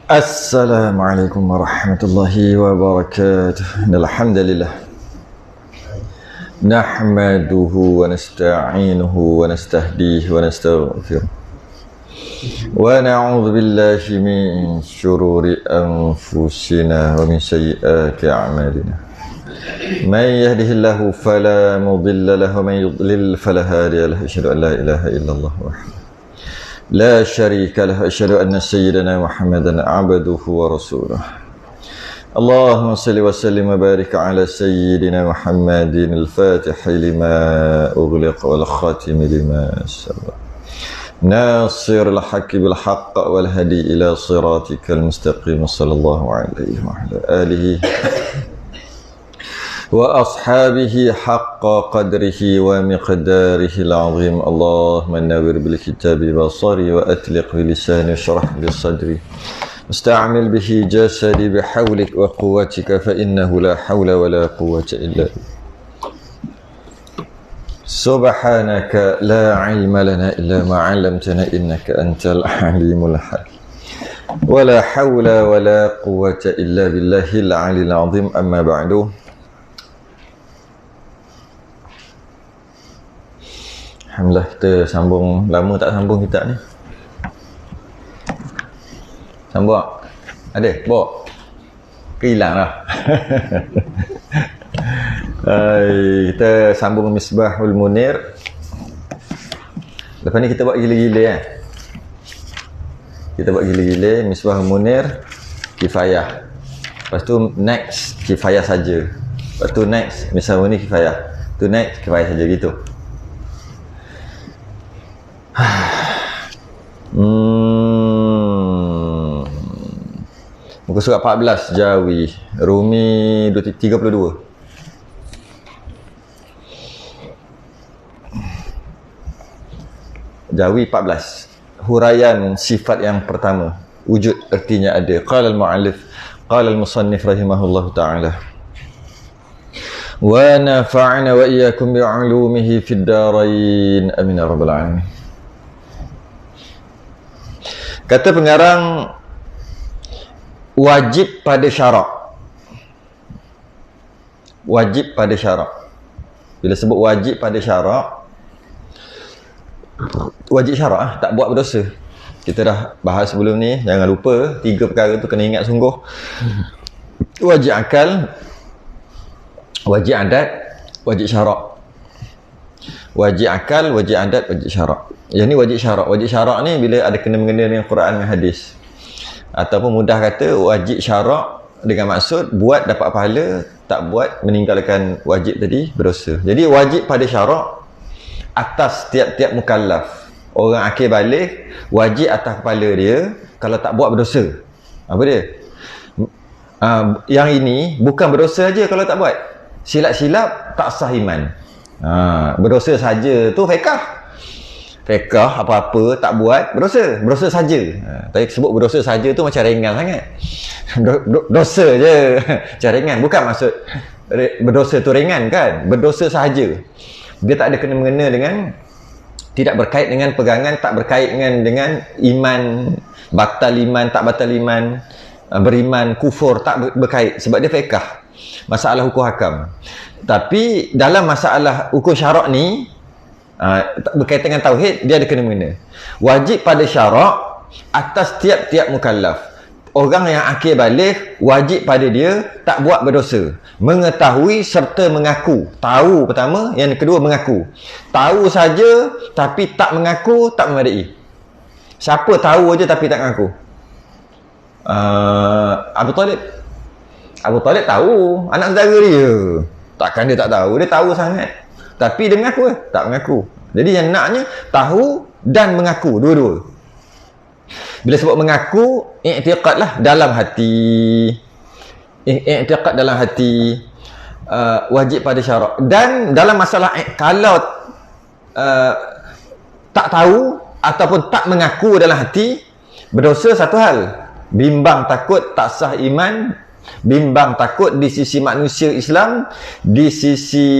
Assalamualaikum warahmatullahi wabarakatuh. Alhamdulillah. Nahmaduhu wa nasta'inuhu wa nastahdihi wa nastaghfiruh. Wa na'udzu billahi min syururi anfusina wa min sayyiati a'malina. Man yahdihillahu fala mudilla lahu wa man yudlil fala hadiya lahu. Asyhadu an la ilaha illallah wahdahu لا شريك له أشهد أن سيدنا محمدا عبده ورسوله اللهم صل وسلم وبارك على سيدنا محمد الفاتح لما أغلق والخاتم لما سبق ناصر الحق بالحق والهدي إلى صراطك المستقيم صلى الله عليه وعلى آله وأصحابه حق قدره ومقداره العظيم اللهم نور بالكتاب بصري وأطلق بلساني واشرح بصدري واستعمل به جسدي بحولك وقوتك فإنه لا حول ولا قوة إلا بك سبحانك لا علم لنا إلا ما علمتنا إنك أنت العليم الحكيم ولا حول ولا قوة إلا بالله العلي العظيم أما بعد. Alhamdulillah, kita sambung. Lama tak sambung kitab ni. Sambung tak? Ada? Bawa? Hilang lah. Kita sambung Misbahul Munir. Lepas ni kita buat gila-gila kan? Kita buat gila-gila. Misbahul Munir, Kifayah. Lepas tu next, Kifayah saja. Lepas tu next, Misbahul Munir, Kifayah. Tu next, Kifayah saja gitu. Muka surat 14 Jawi Rumi 32. Jawi 14. Huraian sifat yang pertama, wujud artinya ada. Qala al-mu'allif, qala al-musannif rahimahullahu ta'ala. Wa nafa'na wa iyyakum bi'ulumihi fid darain. Amin ya rabbal alamin. Kata pengarang, wajib pada syarak. Wajib pada syarak. Bila sebut wajib pada syarak, wajib syarak tak buat berdosa. Kita dah bahas sebelum ni, jangan lupa 3 perkara tu kena ingat sungguh. Wajib akal, wajib adat, wajib syarak. Wajib akal, wajib adat, wajib syarak. Yang ni wajib syarak. Wajib syarak ni bila ada kena-mengena dengan Quran dan hadis. Ataupun mudah kata, wajib syarak dengan maksud buat dapat pahala, tak buat meninggalkan wajib tadi berdosa. Jadi wajib pada syarak atas tiap-tiap mukallaf. Orang akil balik, wajib atas kepala dia kalau tak buat berdosa. Apa dia? Yang ini bukan berdosa saja kalau tak buat. Silap-silap tak sah iman. Berdosa saja tu fiqh. Fiqh apa-apa tak buat berdosa. Berdosa saja. Tapi sebut berdosa saja tu macam ringan sangat. Dosa je. Macam ringan. Bukan maksud berdosa tu ringan kan. Berdosa sahaja. Dia tak ada kena-mengena dengan, tidak berkait dengan pegangan, tak berkait dengan iman, batal iman, tak batal iman, beriman, kufur, tak berkait. Sebab dia fiqh. Masalah hukum hakam. Tapi dalam masalah hukum syarak ni, berkaitan dengan tauhid, dia ada kena-mengena. Wajib pada syarak atas tiap-tiap mukallaf. Orang yang akil balik, wajib pada dia tak buat berdosa. Mengetahui serta mengaku. Tahu pertama, yang kedua mengaku. Tahu saja tapi tak mengaku, tak memadai. Siapa tahu aja tapi tak mengaku? Abu Talib. Abu Talib tahu anak saudara dia. Takkan dia tak tahu? Dia tahu sangat. Tapi dia mengaku ke? Tak mengaku. Jadi yang naknya tahu dan mengaku, dua-dua. Bila sebut mengaku, i'tiqadlah dalam hati. I'tiqad dalam hati, wajib pada syarak. Dan dalam masalah kalau tak tahu ataupun tak mengaku dalam hati, berdosa satu hal. Bimbang takut tak sah iman, bimbang takut di sisi manusia Islam, di sisi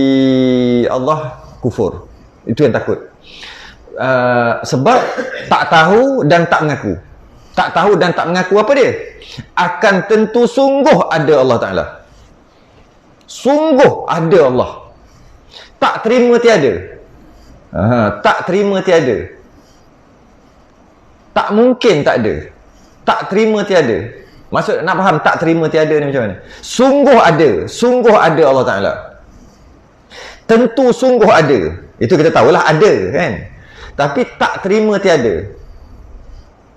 Allah kufur. Itu yang takut. Sebab tak tahu dan tak mengaku. tak tahu dan tak mengaku apa dia? Akan tentu sungguh ada Allah Ta'ala. Sungguh ada Allah. Tak terima tiada. Tak terima tiada. Tak mungkin tak ada. Tak terima tiada. Maksud nak faham tak terima tiada ni macam mana? Sungguh ada Allah Ta'ala. Tentu sungguh ada. Itu kita tahulah ada kan. Tapi tak terima tiada.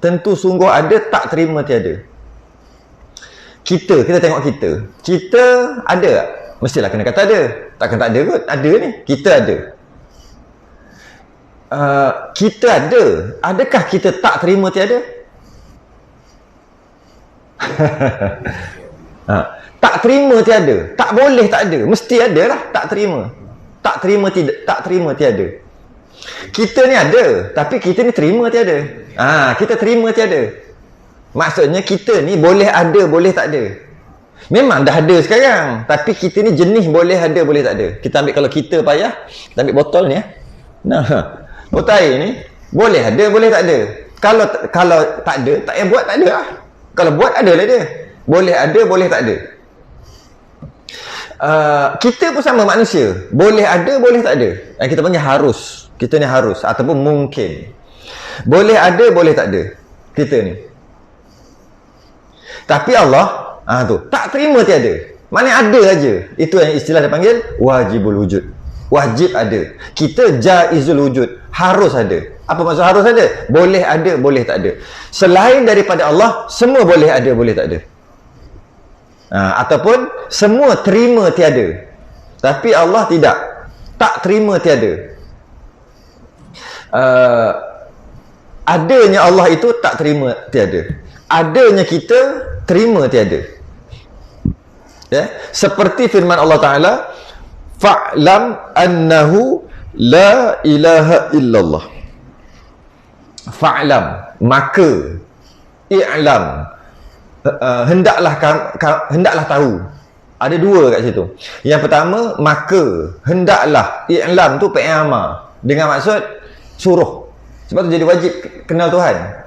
Tentu sungguh ada, tak terima tiada. Kita tengok kita ada tak? Mestilah kena kata ada. Takkan tak ada kot. Ada ni, kita ada. Kita ada. Adakah kita tak terima tiada? Tak terima tiada. Tak boleh tak ada. Mesti ada lah tak terima. Tak terima tiada. Kita ni ada, tapi kita ni terima tiada. Kita terima tiada. Maksudnya kita ni boleh ada, boleh tak ada. Memang dah ada sekarang, tapi kita ni jenis boleh ada, boleh tak ada. Kita ambil, kalau kita payah, kita ambil botol ni botol air ni boleh ada, boleh tak ada. Kalau tak ada, tak payah buat, tak ada lah. Kalau buat, ada lah dia. Boleh ada, boleh tak ada. Kita pun sama manusia. Boleh ada, boleh tak ada. Yang kita panggil harus. Kita ni harus ataupun mungkin. Boleh ada, boleh tak ada. Kita ni. Tapi Allah tu tak terima tiada. Mana ada aja. Itu yang istilah dia panggil wajibul wujud. Wajib ada. Kita jaizul wujud. Harus ada. Apa maksud harus ada? Boleh ada, boleh tak ada. Selain daripada Allah, semua boleh ada, boleh tak ada. Ataupun semua terima tiada. Tapi Allah tidak. Tak terima tiada. Adanya Allah itu tak terima tiada. Adanya kita terima tiada. Ya, seperti firman Allah Ta'ala, fa'lam annahu la ilaha illallah. Fa'lam, maka i'lam, hendaklah tahu. Ada dua kat situ. Yang pertama, maka, hendaklah. I'lam tu fi'il amar dengan maksud suruh. Sebab tu jadi wajib kenal Tuhan.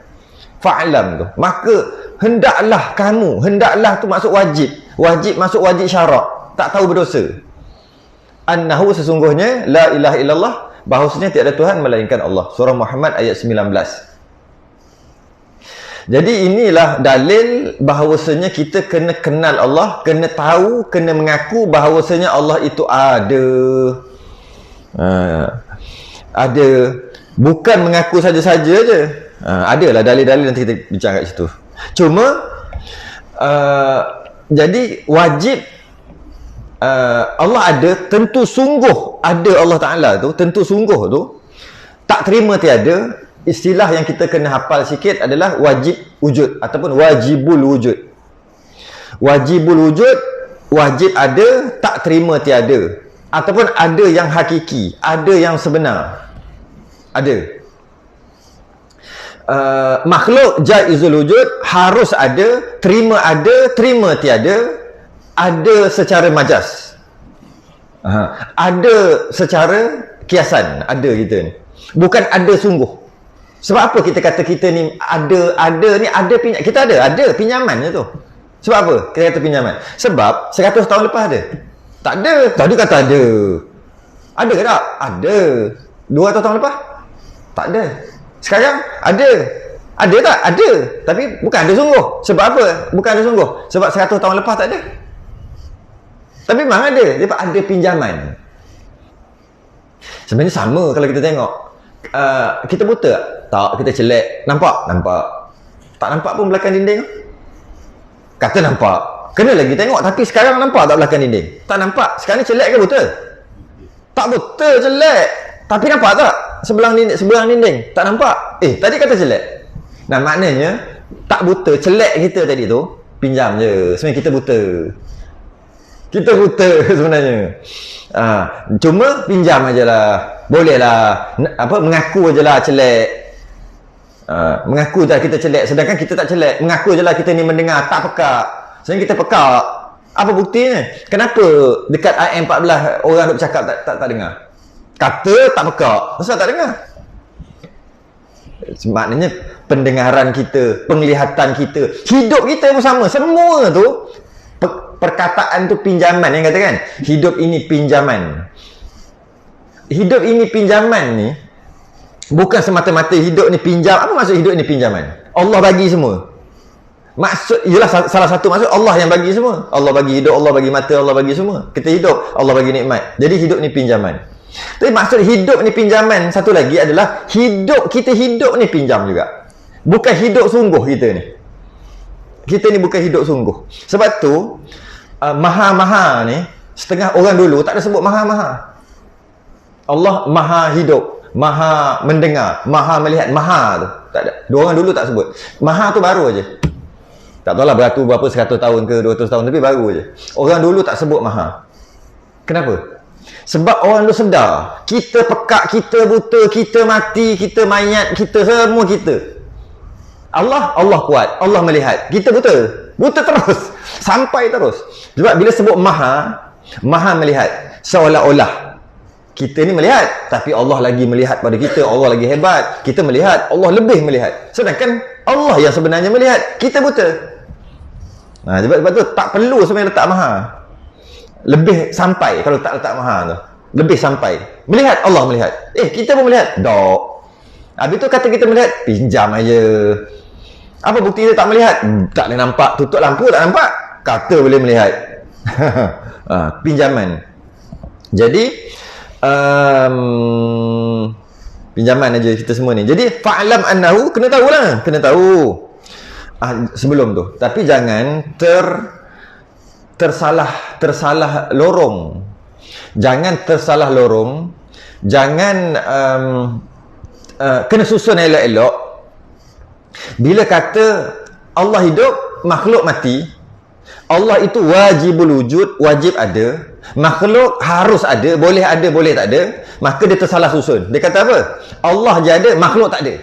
Fa'lam tu, maka hendaklah kamu. Hendaklah tu maksud wajib. Wajib masuk wajib syarak. Tak tahu berdosa. Annahu, sesungguhnya, la ilaha illallah, bahawasanya tiada Tuhan melainkan Allah. Surah Muhammad ayat 19. Jadi inilah dalil bahawasanya kita kena kenal Allah, kena tahu, kena mengaku bahawasanya Allah itu ada. Ada. Bukan mengaku saja-saja je. Adalah dalil-dalil nanti kita bincang kat situ. Cuma jadi wajib Allah ada, tentu sungguh ada Allah Ta'ala tu, tentu sungguh tu. Tak terima tiada. Istilah yang kita kena hafal sikit adalah wajib wujud ataupun wajibul wujud. Wajibul wujud, wajib ada, tak terima tiada. Ataupun ada yang hakiki, ada yang sebenar. Ada. Makhluk jaizul wujud harus ada, terima tiada, ada secara majaz, ada secara kiasan, ada kita ni. Bukan ada sungguh. Sebab apa kita kata kita ni ada ni, ada pinjaman. Kita ada pinjaman je tu. Sebab apa kita kata pinjaman? Sebab 100 tahun lepas ada? Tak ada. Tadi kata ada. Ada ke tak? Ada. 200 tahun lepas? Tak ada. Sekarang ada. Ada tak? Ada. Tapi bukan ada sungguh. Sebab apa? Bukan ada sungguh. Sebab 100 tahun lepas tak ada. Tapi memang ada. Dia ada pinjaman. Sebenarnya sama kalau kita tengok. Kita buta tak? Kita celak. Nampak? Nampak. Tak nampak pun belakang dinding. Kata nampak. Kena lagi tengok. Tapi sekarang nampak tak belakang dinding? Tak nampak. Sekarang ni celak ke buta? Tak buta, celak. Tapi nampak tak? Sebelah dinding. Tak nampak. Tadi kata celak. Nah, maknanya tak buta. Celak kita tadi tu pinjam je. Sebenarnya kita buta. Kita buta sebenarnya. Cuma pinjam ajalah. Boleh lah. Mengaku ajalah celak. Mengaku je kita celak. Sedangkan kita tak celak. Mengaku ajalah kita ni mendengar. Tak pekak. Sebenarnya kita pekak. Apa buktinya? Kenapa dekat IM14 orang duk bercakap tak dengar? Kata tak pekak. Kenapa tak dengar? Maknanya pendengaran kita, penglihatan kita, hidup kita pun sama. Semua tu perkataan tu pinjaman yang katakan. Hidup ini pinjaman. Hidup ini pinjaman ni bukan semata-mata hidup ni pinjam. Apa maksud hidup ni pinjaman? Allah bagi semua. Maksud ialah salah satu maksud Allah yang bagi semua. Allah bagi hidup, Allah bagi mata, Allah bagi semua. Kita hidup, Allah bagi nikmat. Jadi hidup ni pinjaman. Tapi maksud hidup ni pinjaman satu lagi adalah hidup kita hidup ni pinjam juga. Bukan hidup sungguh kita ni. Kita ni bukan hidup sungguh. Sebab tu maha-maha ni setengah orang dulu tak ada sebut maha-maha. Allah maha hidup, maha mendengar, maha melihat. Maha tu tak ada. Dua orang dulu tak sebut. Maha tu baru aja. Tak tahulah berapa 100 tahun ke 200 tahun, tapi baru aja. Orang dulu tak sebut maha. Kenapa? Sebab orang tu sedar kita pekak, kita buta, kita mati, kita mayat, kita semua kita. Allah kuat, Allah melihat. Kita buta terus, sampai terus. Sebab bila sebut maha melihat, seolah-olah kita ni melihat, tapi Allah lagi melihat pada kita. Allah lagi hebat, kita melihat, Allah lebih melihat. Sedangkan Allah yang sebenarnya melihat, kita buta. Sebab tu tak perlu sebenarnya letak maha. Lebih sampai kalau tak letak maha tu. Lebih sampai. Melihat, Allah melihat. Kita pun melihat. Dok. Habis tu kata kita melihat, pinjam aja. Apa bukti dia tak melihat? Tak boleh nampak. Tutup lampu tak nampak. Kata boleh melihat. Pinjaman. Jadi, pinjaman aja kita semua ni. Jadi, fa'lam annahu, kena tahulah. Kena tahu. Sebelum tu. Tapi jangan tersalah lorong. Jangan tersalah lorong. Jangan kena susun elok-elok. Bila kata Allah hidup, makhluk mati, Allah itu wajibul wujud, wajib ada, makhluk harus ada, boleh tak ada, maka dia tersalah susun. Dia kata apa? Allah je ada, makhluk tak ada.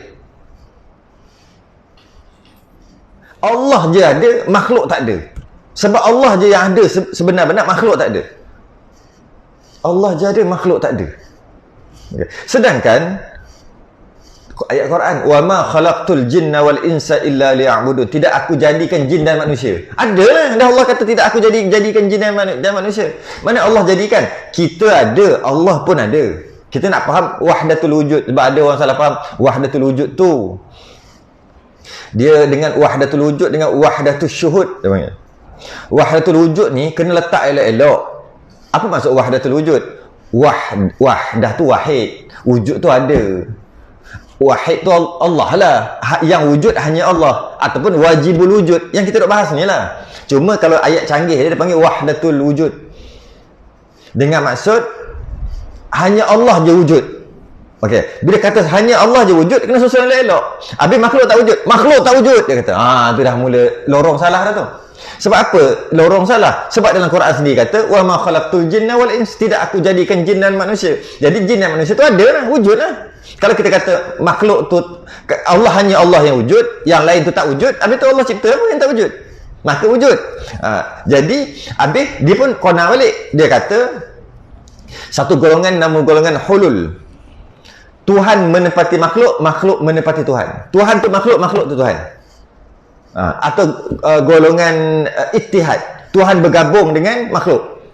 Allah je ada, makhluk tak ada. Sebab Allah je yang ada sebenar-benar, makhluk tak ada. Allah je ada, makhluk tak ada. Sedangkan ayat Quran, wa ma khalaqtul jinna wal insa illa liya'budun, tidak aku jadikan jin dan manusia. Adalah dah Allah kata tidak aku jadikan jin dan manusia. Mana Allah jadikan? Kita ada, Allah pun ada. Kita nak faham wahdatul wujud. Sebab ada orang salah faham wahdatul wujud tu, dia dengan wahdatul wujud dengan wahdatul syuhud dia panggil. Wahdatul wujud ni kena letak elok-elok. Apa maksud wahdatul wujud? Wahdah tu wahid, wujud tu ada. Wahid tu Allah lah, yang wujud hanya Allah, ataupun wajibul wujud yang kita duk bahas ni lah. Cuma kalau ayat canggih dia panggil wahdatul wujud, dengan maksud hanya Allah je wujud. Okey, bila kata hanya Allah je wujud, kena susun elok-elok. Habis makhluk tak wujud, makhluk tak wujud, dia kata tu dah mula lorong salah dah tu. Sebab apa lorong salah? Sebab dalam Quran sendiri kata wa ma khalaqtul jinna wal ins, tidak aku jadikan jin dan manusia. Jadi jin dan manusia tu ada lah, wujud lah. Kalau kita kata makhluk tu Allah, hanya Allah yang wujud, yang lain tu tak wujud, habis tu Allah cipta apa yang tak wujud? Maka wujud. Jadi habis dia pun kona balik. Dia kata satu golongan nama golongan hulul. Tuhan menepati makhluk, makhluk menepati Tuhan. Tuhan tu makhluk, makhluk tu Tuhan. Atau golongan ittihad. Tuhan bergabung dengan makhluk.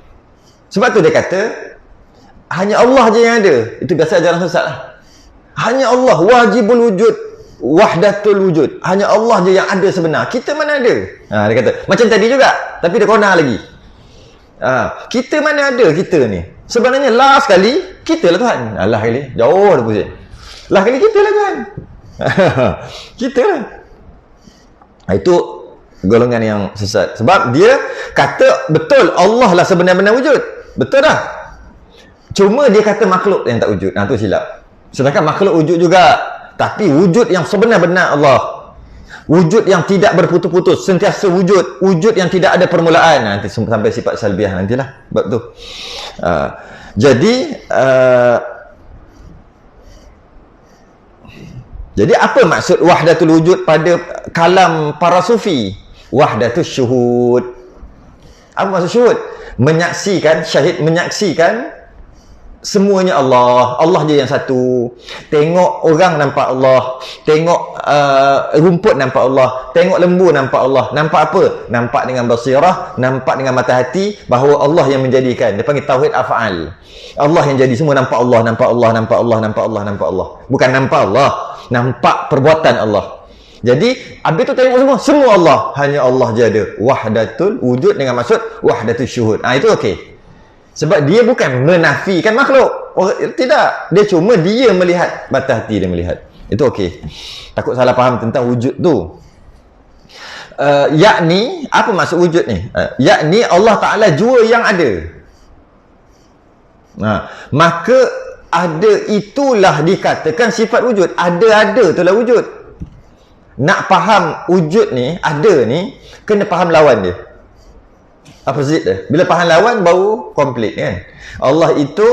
Sebab tu dia kata hanya Allah je yang ada. Itu biasa ajaran sesat lah. Hanya Allah, wajibul wujud, wahdatul wujud. Hanya Allah je yang ada sebenar. Kita mana ada? Dia kata macam tadi juga, tapi dia kona lagi. Kita mana ada kita ni? Sebenarnya last kali kita lah Tuhan. Last kali jauh dah pusing. Last kali kita lah Tuhan. Kita lah. Itu golongan yang sesat. Sebab dia kata betul Allah lah sebenar-benar wujud. Betul dah. Cuma dia kata makhluk yang tak wujud. Tu silap. Sedangkan makhluk wujud juga, tapi wujud yang sebenar-benar Allah. Wujud yang tidak berputus-putus, sentiasa wujud, wujud yang tidak ada permulaan. Nanti sampai sifat salbiah nantilah bab tu. Jadi apa maksud wahdatul wujud pada kalam para sufi? Wahdatul syuhud. Apa maksud syuhud? Menyaksikan, syahid menyaksikan semuanya Allah. Allah je yang satu. Tengok orang nampak Allah. Tengok rumput nampak Allah. Tengok lembu nampak Allah. Nampak apa? Nampak dengan basirah, nampak dengan mata hati bahawa Allah yang menjadikan. Dia panggil tauhid af'al. Allah yang jadi, semua nampak Allah, nampak Allah, nampak Allah, nampak Allah, nampak Allah. Bukan nampak Allah, nampak perbuatan Allah. Jadi, habis tu tengok semua Allah. Hanya Allah je ada. Wahdatul wujud dengan maksud wahdatul syuhud. Itu okey. Sebab dia bukan menafikan makhluk. Tidak. Dia cuma dia melihat. Mata hati dia melihat. Itu okey. Takut salah faham tentang wujud tu. Yakni, apa maksud wujud ni? Yakni Allah Ta'ala jua yang ada. Maka ada itulah dikatakan sifat wujud. Ada itulah wujud. Nak faham wujud ni, ada ni, kena faham lawan dia. Opposite dia. Bila faham lawan baru komplit kan. Allah itu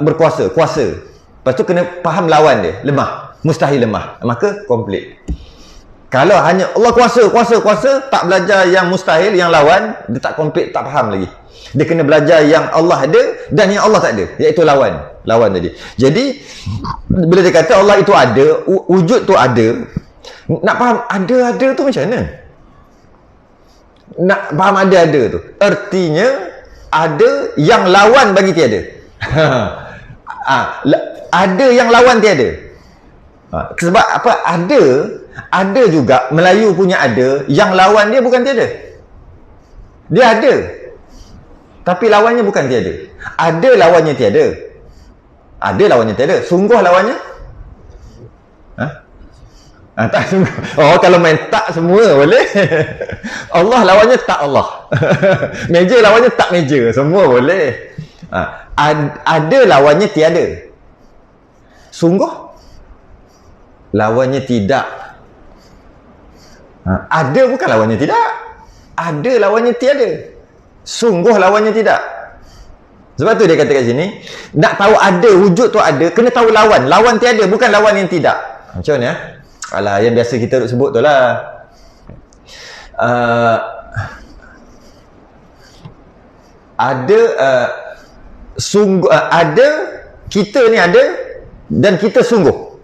berkuasa, kuasa. Lepas tu kena faham lawan dia, lemah, mustahil lemah. Maka komplit. Kalau hanya Allah kuasa, tak belajar yang mustahil, yang lawan, dia tak komplit, tak faham lagi. Dia kena belajar yang Allah ada dan yang Allah tak ada, iaitu lawan tadi. Jadi bila dia kata Allah itu ada, wujud tu ada, nak faham ada tu macam mana? Nak faham ada tu, artinya ada yang lawan bagi tiada. Ada yang lawan tiada. Sebab apa? Ada juga, Melayu punya ada, yang lawan dia bukan tiada. Dia ada, tapi lawannya bukan tiada. Ada lawannya tiada. Ada lawannya tiada. Sungguh lawannya? Tak sungguh. Oh, kalau main tak semua boleh. Allah lawannya tak Allah. Meja lawannya tak meja. Semua boleh. Ada lawannya tiada. Sungguh lawannya tidak. Ada bukan lawannya tidak. Ada lawannya tiada. Sungguh lawannya tidak. Sebab tu dia kata kat sini, nak tahu ada, wujud tu ada, kena tahu lawan. Lawan tiada, bukan lawan yang tidak. Macam mana? Alah, yang biasa kita duk sebut tu lah. Ada, kita ni ada, dan kita sungguh.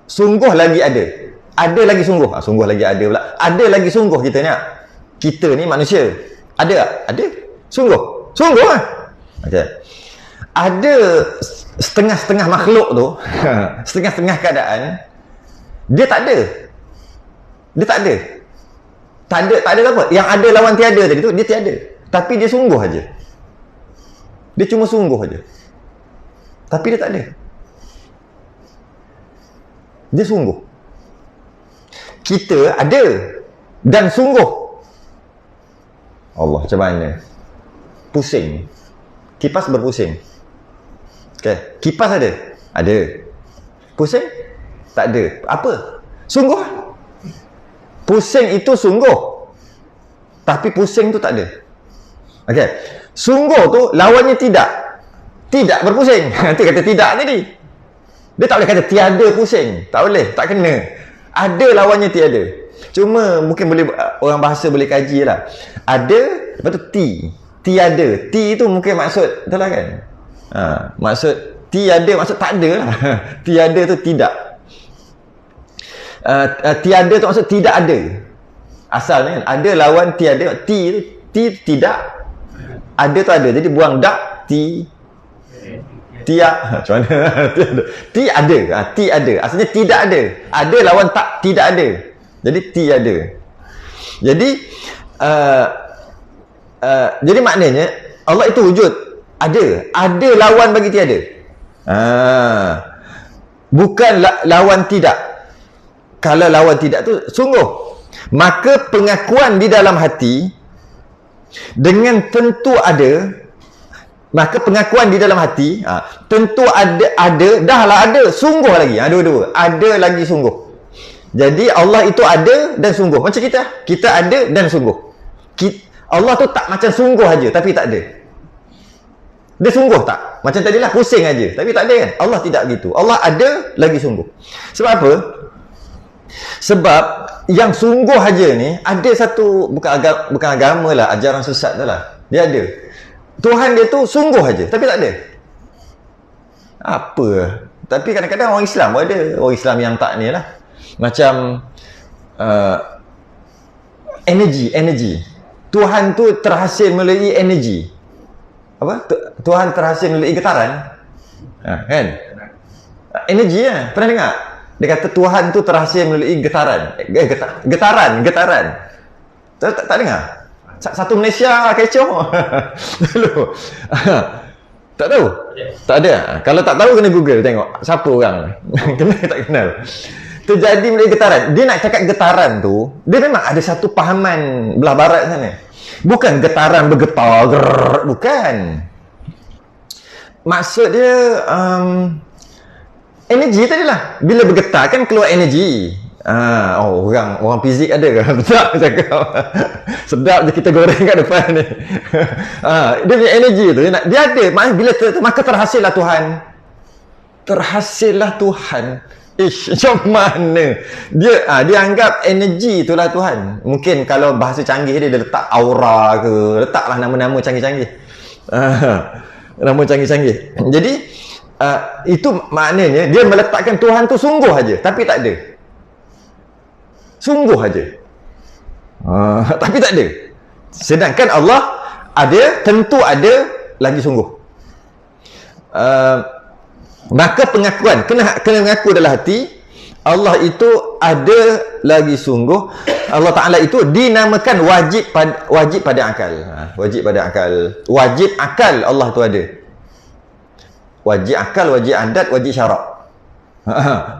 Sungguh lagi ada. Ada lagi sungguh. Sungguh lagi ada pula. Ada lagi sungguh kita ni. Kita ni manusia. Ada tak? Ada. Sungguh. Sungguh lah. Okay. Ada setengah-setengah makhluk tu, setengah-setengah keadaan, dia tak ada. Dia tak ada. Tak ada apa? Yang ada lawan tiada tadi tu, dia tiada. Tapi dia sungguh aja. Dia cuma sungguh aja. Tapi dia tak ada. Dia sungguh. Kita ada dan sungguh. Allah, macam mana? Pusing. Kipas berpusing. Okay. Kipas ada? Ada. Pusing? Tak ada. Apa? Sungguh. Pusing itu sungguh. Tapi pusing tu tak ada. Okay. Sungguh tu lawannya tidak. Tidak berpusing. Nanti kata tidak tadi. Dia tak boleh kata tiada pusing. Tak boleh. Tak kena. Ada lawannya tiada. Cuma mungkin boleh, orang bahasa boleh kaji lah. Ada, lepas tu tiada. Ti tu mungkin maksud, betul lah kan? Maksud tiada, maksud tak ada lah. Tiada tu tidak. Tiada tu maksud tidak ada. Asalnya kan, ada lawan tiada. Ti tidak. Ada tu ada. Jadi buang dak, macam mana? Ti ada. Ti ada. Asalnya tidak ada. Ada lawan tidak ada. Jadi ti ada. Jadi jadi maknanya Allah itu wujud. Ada lawan bagi tiada. Bukan lawan tidak. Kalau lawan tidak tu sungguh. Maka pengakuan di dalam hati dengan tentu ada. Maka pengakuan di dalam hati tentu ada, dahlah ada, sungguh lagi. Dua-dua. Ada lagi sungguh. Jadi Allah itu ada dan sungguh. Macam kita ada dan sungguh. Allah tu tak macam sungguh aja tapi tak ada. Dia sungguh tak? Macam tadilah pusing aja tapi tak ada kan? Allah tidak gitu. Allah ada lagi sungguh. Sebab apa? Sebab yang sungguh aja ni ada satu, bukan agama lah, ajaran sesat tu lah. Dia ada. Tuhan dia tu sungguh aja tapi tak ada. Apa? Tapi kadang-kadang orang Islam pun ada. Orang Islam yang tak ni lah. Macam energi. Tuhan tu terhasil melalui energi. Apa? Tuhan terhasil melalui getaran. Kan? Energi lah. Pernah dengar? Dia kata Tuhan tu terhasil melalui getaran. Getaran. Tak dengar? Satu Malaysia kecoh. Dulu. Tak tahu? Tak ada. Kalau tak tahu kena Google tengok siapa orang. Kena tak kenal. Terjadi melalui getaran. Dia nak cakap getaran tu, dia memang ada satu pahaman belah barat sana. Bukan getaran bergetar, bukan. Maksud dia energi tadilah. Bila bergetar kan keluar energi. Orang fizik ada ke? Tak cakap. Sedap je kita goreng kat depan ni. Dia punya energi tu dia ada. Maknanya bila maka terhasillah Tuhan. Terhasillah Tuhan. Macam mana? Dia anggap energi itulah Tuhan. Mungkin kalau bahasa canggih dia letak aura ke, letaklah nama-nama canggih-canggih. Nama canggih-canggih. Jadi itu maknanya dia meletakkan Tuhan tu sungguh aja, tapi tak ada. Sungguh aja. Tapi tak ada. Sedangkan Allah ada, tentu ada lagi sungguh. Maka pengakuan kena mengaku dalam hati Allah itu ada lagi sungguh. Allah Ta'ala itu dinamakan wajib pada akal. Wajib pada akal. Wajib akal Allah tu ada. Wajib akal, wajib adat, wajib syarak.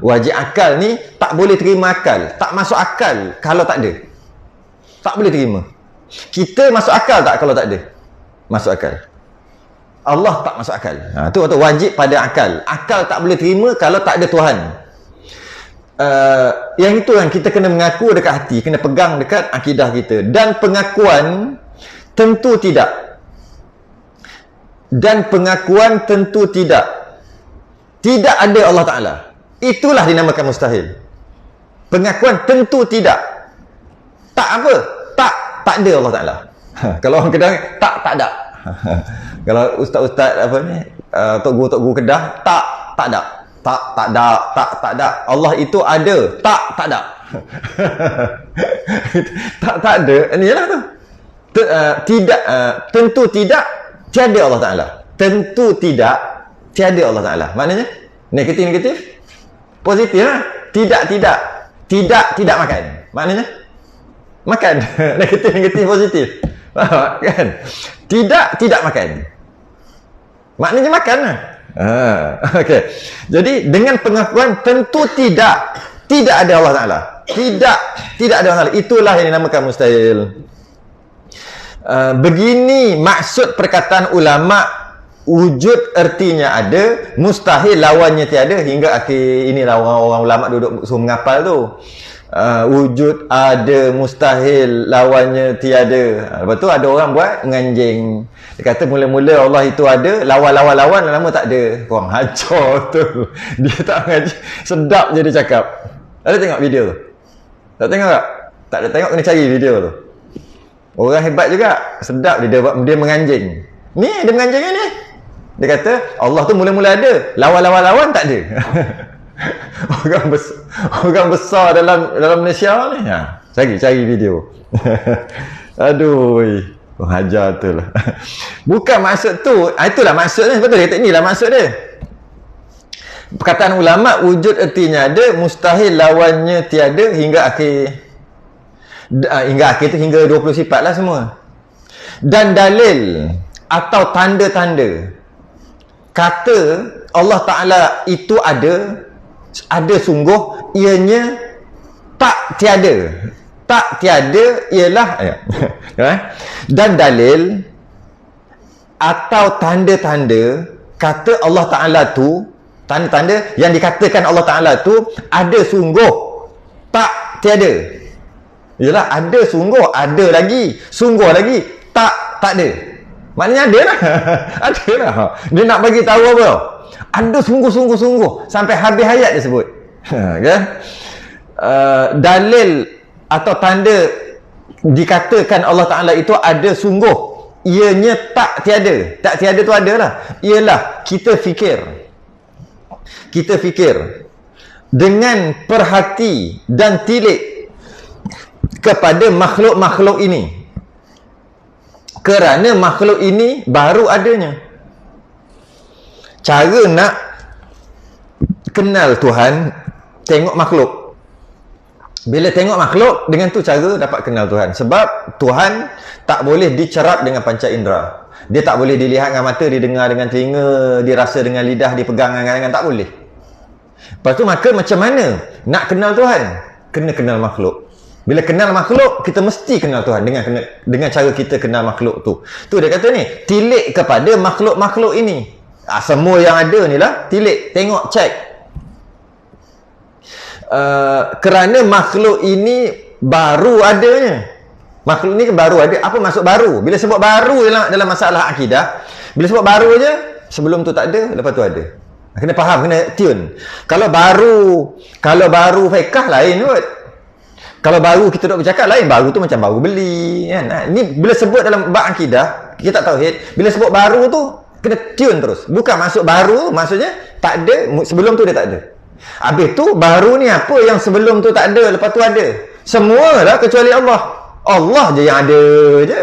Wajib akal ni tak boleh terima akal, tak masuk akal kalau tak ada. Tak boleh terima. Kita masuk akal tak kalau tak ada? Masuk akal. Allah tak masuk akal. Tu kata wajib pada akal. Akal tak boleh terima kalau tak ada Tuhan. Yang itu kan kita kena mengaku dekat hati, kena pegang dekat akidah kita. Dan pengakuan tentu tidak. Tidak ada Allah Ta'ala. Itulah dinamakan mustahil. Pengakuan tentu tidak. Tak apa? Tak ada Allah Ta'ala. Kalau orang Kedah, tak ada. Kalau ustaz-ustaz apa ni, tok guru Kedah, tak ada. Tak ada. Allah itu ada. Tak ada. tak ada. Inilah tu. Tidak, tentu tidak, tiada Allah Ta'ala. Tentu tidak, tiada Allah Ta'ala. Maknanya negatif, positif lah. Tidak makan. Maknanya makan. Negatif, positif. Kan? Tidak makan. Maknanya makan lah. Okey. Jadi dengan pengakuan tentu tidak ada Allah Ta'ala. Tidak ada Allah Ta'ala. Itulah yang dinamakan mustahil. Begini maksud perkataan ulama. Wujud ertinya ada, mustahil lawannya tiada. Hingga akhir inilah orang-orang ulama duduk suruh menghafal tu. Wujud ada, mustahil lawannya tiada. Lepas tu ada orang buat menganjing. Dia kata mula-mula Allah itu ada, lawan lama tak ada. Korang hancur tu. Dia tak mengaji. Sedap je dia cakap. Ada tengok video tu? Tak tengok tak? Tak ada tengok, kena cari video tu. Orang hebat juga. Sedap dia menganjing. Ni dia menganjing ni. Dia kata Allah tu mula-mula ada, lawan tak ada. orang besar dalam Malaysia ni. Cari video. Aduh, hajar tu lah. Bukan maksud tu. Itulah maksud dia. Betul dia kata inilah maksud dia. Perkataan ulama wujud ertinya ada, mustahil lawannya tiada hingga akhir tu, hingga 20 sifat lah semua. Dan dalil atau tanda-tanda kata Allah Ta'ala itu ada sungguh, ianya tak tiada ialah dan dalil atau tanda-tanda kata Allah Ta'ala tu, tanda-tanda yang dikatakan Allah Ta'ala tu ada sungguh, tak tiada. Ialah ada sungguh, ada lagi, sungguh lagi, tak ada. Maknanya ada lah. Ada lah. Dia nak bagi tahu apa? Ada sungguh-sungguh sampai habis hayat dia sebut. Kan? Dalil atau tanda dikatakan Allah Ta'ala itu ada sungguh, ianya tak tiada. Tak tiada tu ada lah. Ialah kita fikir. kita fikir dengan perhati dan tilik kepada makhluk-makhluk ini, kerana makhluk ini baru adanya. Cara nak kenal Tuhan, tengok makhluk. Bila tengok makhluk, dengan tu cara dapat kenal Tuhan. Sebab Tuhan tak boleh dicerap dengan panca indera. Dia tak boleh dilihat dengan mata, didengar dengan telinga, dirasa dengan lidah, dipegang dengan tangan, tak boleh. Lepas tu maka macam mana nak kenal Tuhan? Kena kenal makhluk. Bila kenal makhluk, kita mesti kenal Tuhan dengan cara kita kenal makhluk tu. Tu dia kata ni, tilik kepada makhluk-makhluk ini. Semua yang ada ni lah, tilik, tengok, cek. Kerana makhluk ini baru adanya. Makhluk ni baru ada. Apa maksud baru? Bila sebut baru dalam masalah akidah, bila sebut baru je, sebelum tu tak ada, lepas tu ada. Kena faham, kena tune. Kalau baru fiqh lain kot. Kalau baru kita duk bercakap lain, baru tu macam baru beli kan. Ni bila sebut dalam bab akidah, kita tauhid, bila sebut baru tu kena tune terus. Bukan masuk baru, maksudnya tak ada, sebelum tu dia tak ada. Habis tu baru ni apa yang sebelum tu tak ada, lepas tu ada. Semua lah kecuali Allah. Allah je yang ada je.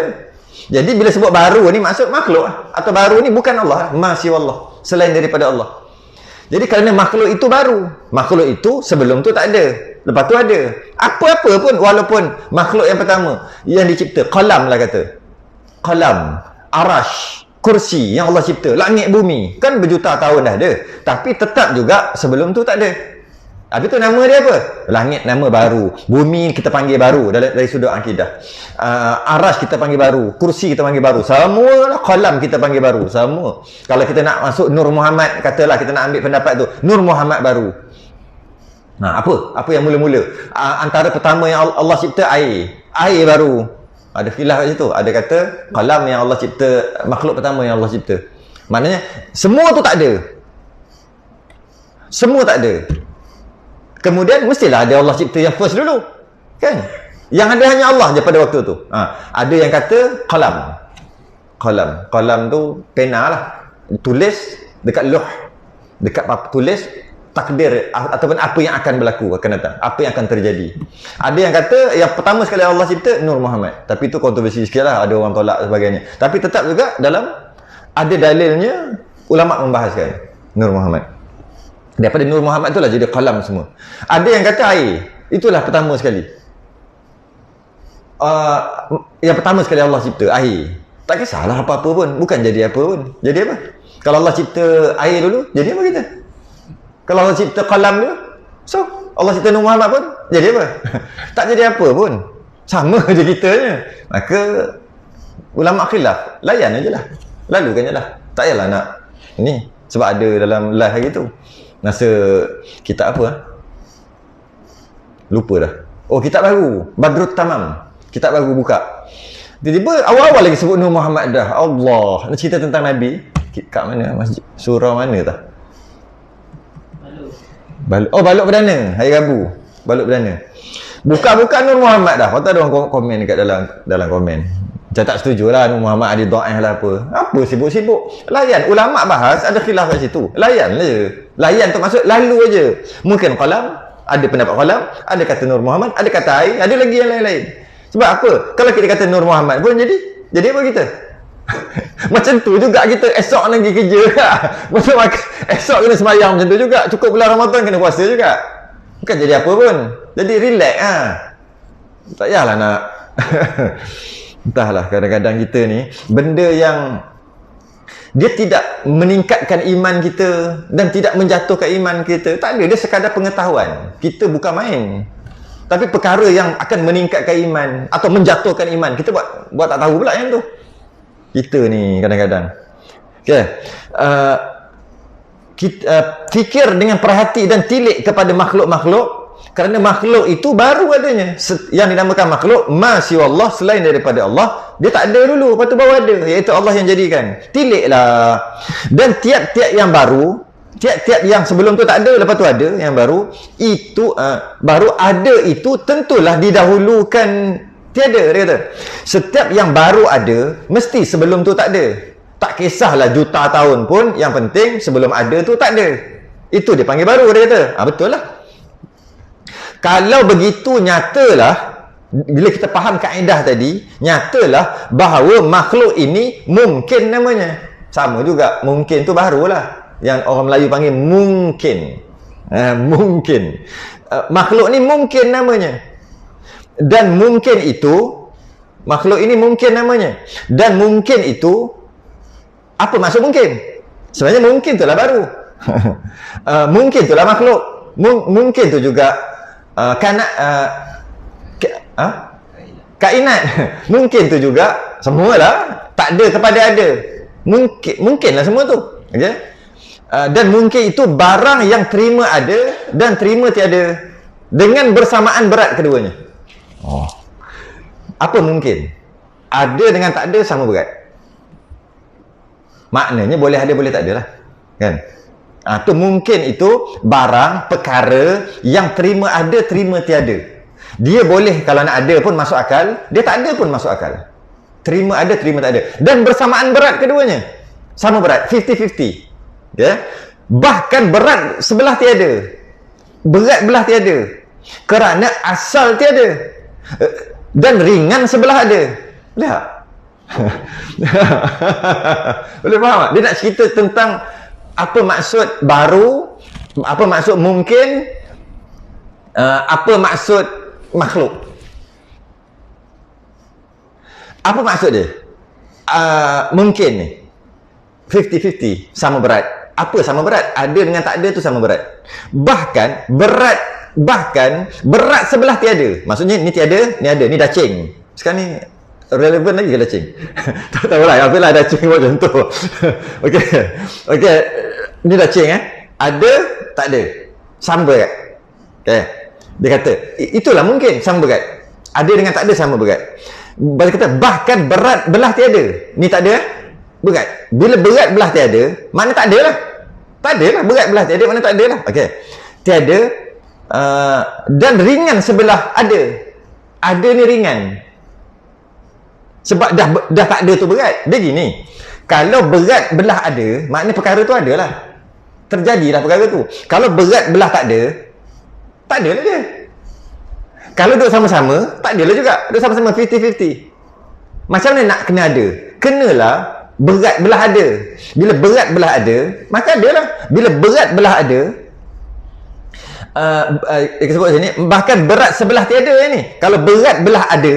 Jadi bila sebut baru ni maksud makhluk atau baru ni bukan Allah, masih Allah, selain daripada Allah. Jadi kerana makhluk itu baru, makhluk itu sebelum tu tak ada, lepas tu ada. Apa-apa pun, walaupun makhluk yang pertama yang dicipta, qalam lah kata, qalam, arash, kursi yang Allah cipta, langit bumi, kan berjuta tahun dah ada, tapi tetap juga sebelum tu tak ada. Habis tu nama dia apa? Langit nama baru, bumi kita panggil baru dari sudut akidah, arash kita panggil baru, kursi kita panggil baru, semua lah, qalam kita panggil baru, semua. Kalau kita nak masuk Nur Muhammad, katalah kita nak ambil pendapat tu, Nur Muhammad baru. Nah, apa yang mula-mula? Antara pertama yang Allah cipta air baru. Ada khilaf kat situ. Ada kata qalam yang Allah cipta, makhluk pertama yang Allah cipta. Maknanya semua tu tak ada. Semua tak ada. Kemudian mestilah ada Allah cipta yang first dulu. Kan? Yang ada hanya Allah je pada waktu tu. Ada yang kata qalam. Qalam tu pena lah. Tulis dekat loh. Dekat tulis takdir ataupun apa yang akan berlaku, akan datang, apa yang akan terjadi. Ada yang kata yang pertama sekali Allah cipta Nur Muhammad, tapi itu kontroversi sikit lah, ada orang tolak dan sebagainya, tapi tetap juga dalam ada dalilnya, ulama membahaskan Nur Muhammad. Daripada Nur Muhammad itulah jadi qalam semua. Ada yang kata air, itulah pertama sekali, yang pertama sekali Allah cipta air. Tak kisahlah apa-apa pun, bukan jadi apa pun. Jadi apa? Kalau Allah cipta air dulu, jadi apa kita? Kalau Allah cipta qalam dulu, so Allah cipta Nur Muhammad pun jadi apa? Tak jadi apa pun, sama je kitanya. Maka ulama khilaf, layan aje lah, lalukan je lah, tak payahlah nak ini. Sebab ada dalam live hari tu masa kitab apa lupa dah, kitab baru, Badrut Tamam, kitab baru buka, tiba-tiba awal-awal lagi sebut Nur Muhammad dah. Allah, nak cerita tentang Nabi kat mana, masjid, surah mana tak? Balok perdana hari Rabu, balok perdana. Buka-buka Nur Muhammad dah. Patut ada orang komen dekat dalam komen. Macam tak setuju lah Nur Muhammad ada dhaif lah apa. Apa sibuk-sibuk? Layan, ulama bahas ada khilaf kat situ. Layan je. Layan tu maksud lalu aja. Mungkin qalam, ada pendapat qalam, ada kata Nur Muhammad, ada kata air, ada lagi yang lain-lain. Sebab apa? Kalau kita kata Nur Muhammad pun jadi apa kita? Macam tu juga kita esok lagi kerja lah. Macam esok kena sembahyang macam tu juga. Cukup bulan Ramadan kena puasa juga. Bukan jadi apa pun. Jadi relax lah. Tak payahlah nak entahlah, kadang-kadang kita ni benda yang dia tidak meningkatkan iman kita dan tidak menjatuhkan iman kita, tak ada. Dia sekadar pengetahuan. Kita bukan main. Tapi perkara yang akan meningkatkan iman atau menjatuhkan iman, kita buat tak tahu pula yang tu. Kita ni kadang-kadang kita fikir dengan perhati dan tilik kepada makhluk-makhluk, kerana makhluk itu baru adanya. Yang dinamakan makhluk masih Allah, selain daripada Allah, dia tak ada dulu, lepas tu baru ada, iaitu Allah yang jadikan. Tiliklah. Dan tiap-tiap yang baru, tiap-tiap yang sebelum tu tak ada, lepas tu ada yang baru, itu baru ada itu tentulah didahulukan tiada. Dia kata setiap yang baru ada, mesti sebelum tu tak ada. Tak kisahlah juta tahun pun, yang penting sebelum ada tu tak ada. Itu dia panggil baru, dia kata. Betul lah. Kalau begitu, nyatalah, bila kita faham kaedah tadi, nyatalah bahawa makhluk ini mungkin namanya. Sama juga, mungkin tu barulah. Yang orang Melayu panggil mungkin. Mungkin. Makhluk ni mungkin namanya. Dan mungkin itu, makhluk ini mungkin namanya. Dan mungkin itu, apa maksud mungkin? Sebenarnya mungkin itulah baru. Mungkin itulah makhluk. Mungkin tu juga kainat. Mungkin tu juga semualah tak ada kepada ada. Mungkinlah semua tu. Okey. Dan mungkin itu barang yang terima ada dan terima tiada dengan bersamaan berat keduanya. Apa mungkin? Ada dengan tak ada sama berat. Maknanya boleh ada, boleh tak ada lah. Kan? Tu mungkin itu barang, perkara yang terima ada, terima tiada. Dia boleh kalau nak ada pun masuk akal, dia tak ada pun masuk akal. Terima ada, terima tak ada. Dan bersamaan berat keduanya. Sama berat, 50-50. Ya? Bahkan berat sebelah tiada. Berat belah tiada. Kerana asal tiada. Dan ringan sebelah ada. Boleh tak? Boleh faham tak? Dia nak cerita tentang apa maksud baru, apa maksud mungkin, apa maksud makhluk. Apa maksud dia? Mungkin ni 50-50 sama berat. Apa sama berat? Ada dengan tak ada tu sama berat. Bahkan berat sebelah tiada. Maksudnya ni tiada, ni ada, ni dacing. Sekarang ni relevan lagi ke dacing? Tak tahulah, apalah dacing buat contoh. Okey. Okey. Ni dacing ada, tak ada. Sama berat. Okey. Dia kata, itulah mungkin sama berat. Ada dengan tak ada sama berat. Dia kata bahkan berat belah tiada. Ni tak ada berat. Bila berat belah tiada, makna tak ada lah. Tak ada lah. Berat belah tiada, makna tak ada lah. Okey. Tiada dan ringan sebelah ada. Ada ni ringan. Sebab dah tak ada tu berat. Dia gini, kalau berat belah ada, makna perkara tu ada lah. Terjadilah perkara tu. Kalau berat belah tak ada lah dia. Kalau duduk sama-sama, tak ada lah juga. Duduk sama-sama 50-50. Macam mana nak kena ada? Kenalah berat belah ada. Bila berat belah ada, maka ada lah. Bila berat belah ada, kita sebut sini, bahkan berat sebelah tiada ni. Kalau berat belah ada,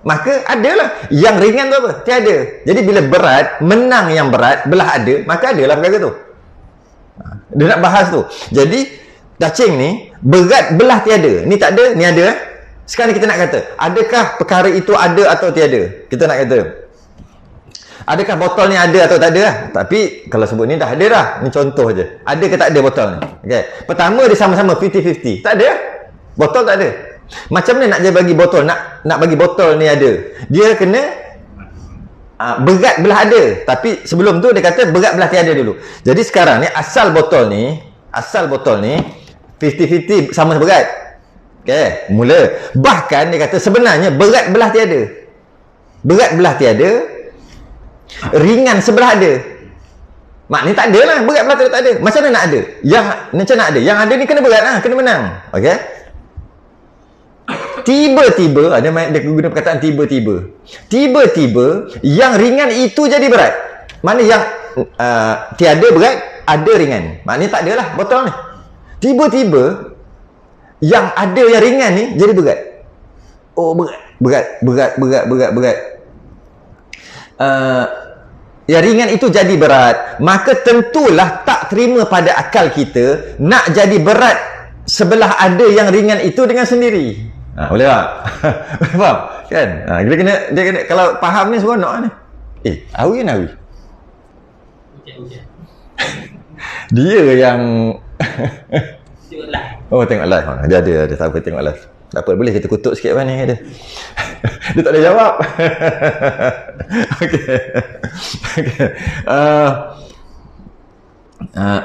maka adalah. Yang ringan tu apa? Tiada. Jadi bila berat menang yang berat belah ada, maka adalah perkara tu. Dia nak bahas tu. Jadi dacing ni berat belah tiada. Ni tak ada, ni ada. Sekarang kita nak kata, adakah perkara itu ada atau tiada? Kita nak kata, adakah botol ni ada atau tak ada lah? Tapi kalau sebut ni dah ada dah. Ni contoh je. Ada ke tak ada botol ni? Okay. Pertama dia sama-sama 50-50. Tak ada lah. Botol tak ada. Macam mana nak bagi botol? Nak bagi botol ni ada. Dia kena berat belah ada. Tapi sebelum tu dia kata berat belah tiada dulu. Jadi sekarang ni asal botol ni 50-50 sama berat. Okay. Mula. Bahkan dia kata sebenarnya berat belah tiada. Berat belah tiada, ringan sebelah ada. Maknanya tak ada lah. Berat belah tiada tak ada. Macam mana nak ada? Macam nak ada? Yang ada ni kena berat lah. Kena menang. Okay. Tiba-tiba, dia guna perkataan tiba-tiba. Tiba-tiba, yang ringan itu jadi berat. Mana yang tiada berat, ada ringan. Maknanya tak ada lah botol ni. Tiba-tiba, yang ada yang ringan ni jadi berat. Oh, berat. Yang ringan itu jadi berat. Maka tentulah tak terima pada akal kita nak jadi berat sebelah ada yang ringan itu dengan sendiri. Boleh tak? Boleh faham? Kan? Dia kena kalau faham ni seronok ni. Awi. Dia yang tengok live. Oh, tengok live. Dia ada tak apa tengok live. Tak apa, boleh kita kutuk sikit apa ni dia. Dia tak boleh jawab. Okey.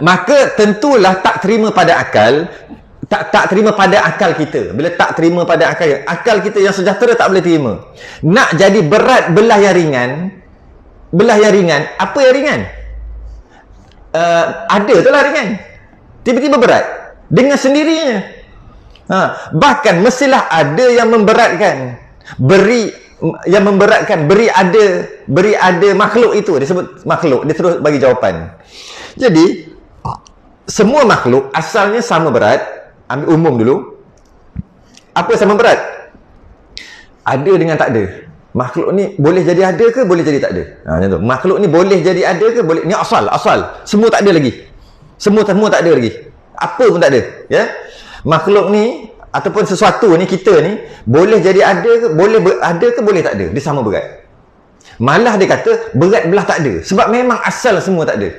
Maka tentulah tak terima pada akal. Tak terima pada akal kita. Bila tak terima pada akal kita yang sejahtera tak boleh terima. Nak jadi berat belah yang ringan. Belah yang ringan. Apa yang ringan? Ada tu lah ringan. Tiba-tiba berat dengan sendirinya. Bahkan mestilah ada yang memberatkan. Beri ada makhluk itu, dia sebut makhluk, dia terus bagi jawapan. Jadi semua makhluk asalnya sama berat. Ambil umum dulu. Apa sama berat? Ada dengan tak ada. Makhluk ni boleh jadi ada ke boleh jadi tak ada? Macam tu. Makhluk ni boleh jadi ada ke boleh, ni asal. Semua tak ada lagi. Semua tak ada lagi. Apa pun tak ada, ya. Makhluk ni ataupun sesuatu ni, kita ni boleh jadi ada ke boleh ada ke boleh tak ada, dia sama berat. Malah dia kata berat belah tak ada, sebab memang asal semua tak ada.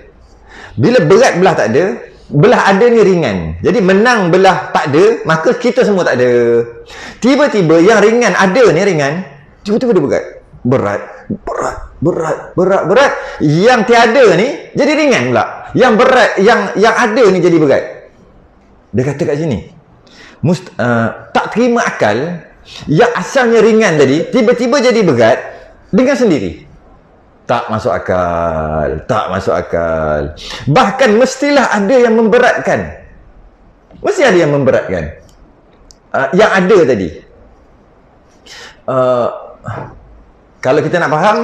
Bila berat belah tak ada, belah ada ni ringan, jadi menang belah tak ada, maka kita semua tak ada. Tiba-tiba yang ringan ada ni ringan, tiba-tiba dia berat. Yang tiada ni jadi ringan pula. Yang berat, yang ada ni jadi berat. Dia kata kat sini, tak terima akal yang asalnya ringan tadi tiba-tiba jadi berat dengan sendiri. Tak masuk akal. Bahkan mestilah ada yang memberatkan. Mesti ada yang memberatkan. Yang ada tadi. Kalau kita nak faham,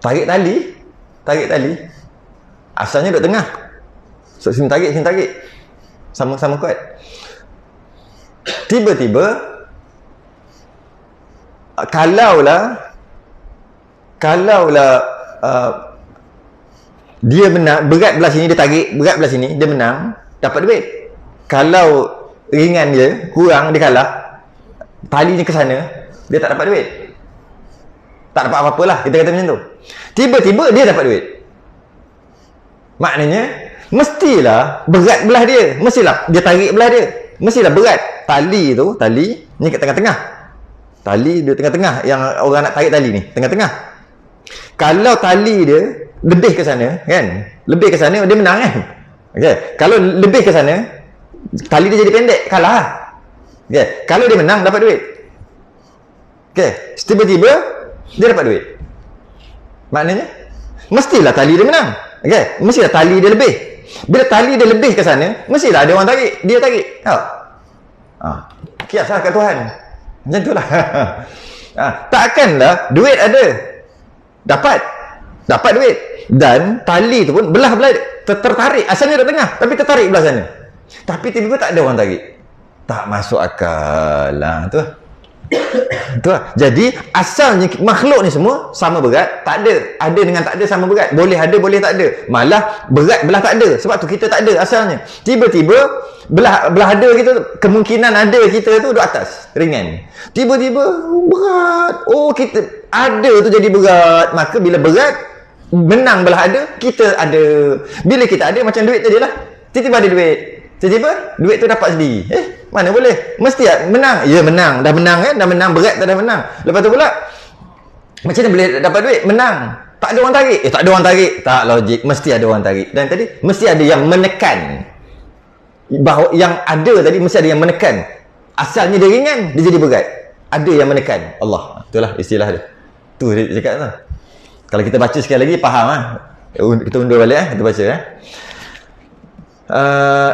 tarik tali asalnya duduk tengah. So, sini tarik. Sama-sama kuat. Tiba-tiba, kalaulah dia menang, berat belah sini dia tarik, berat belah sini dia menang, dapat duit. Kalau ringan dia, kurang dia kalah, talinya ke sana, dia tak dapat duit. Tak dapat apa-apa lah, kita kata macam tu. Tiba-tiba dia dapat duit. Maknanya mestilah berat belah dia, mestilah dia tarik belah dia, mestilah berat. Tali ni kat tengah-tengah. Tali dia tengah-tengah, yang orang nak tarik tali ni tengah-tengah. Kalau tali dia lebih ke sana kan, lebih ke sana dia menang kan. Okey, kalau lebih ke sana tali dia jadi pendek, kalah lah. Okey, kalau dia menang dapat duit. Okey, tiba-tiba dia dapat duit. Maknanya mestilah tali dia menang. Okey, mestilah tali dia lebih. Bila tali dia lebih ke sana, mestilah ada orang tarik, dia tarik. Kiaslah kat Tuhan. Macam itulah. Takkanlah duit ada, dapat duit, dan tali tu pun belah tertarik, asalnya kat tengah tapi tertarik belah sana, tapi tiba-tiba tak ada orang tarik. Tak masuk akal lah tu. Tu lah. Jadi asalnya makhluk ni semua sama berat, tak ada dengan tak ada sama berat, boleh ada boleh tak ada, malah berat belah tak ada, sebab tu kita tak ada asalnya. Tiba-tiba belah ada kita, kemungkinan ada kita tu duduk atas ringan, tiba-tiba berat, kita ada tu jadi berat. Maka bila berat menang belah ada, kita ada. Bila kita ada macam duit tadi lah, tiba-tiba ada duit, tiba-tiba duit tu dapat sendiri. Mana boleh, mesti menang. Ya menang, dah menang kan, dah menang, berat dah menang. Lepas tu pula macam mana boleh dapat duit? Menang, tak ada orang tarik. Tak ada orang tarik, tak logik, mesti ada orang tarik. Dan tadi mesti ada yang menekan, bahawa yang ada tadi mesti ada yang menekan. Asalnya dia ringan, dia jadi berat, ada yang menekan. Allah, itulah istilah dia. Tu dia cakap tu. Kalau kita baca sekali lagi faham lah. Kita undur balik kita baca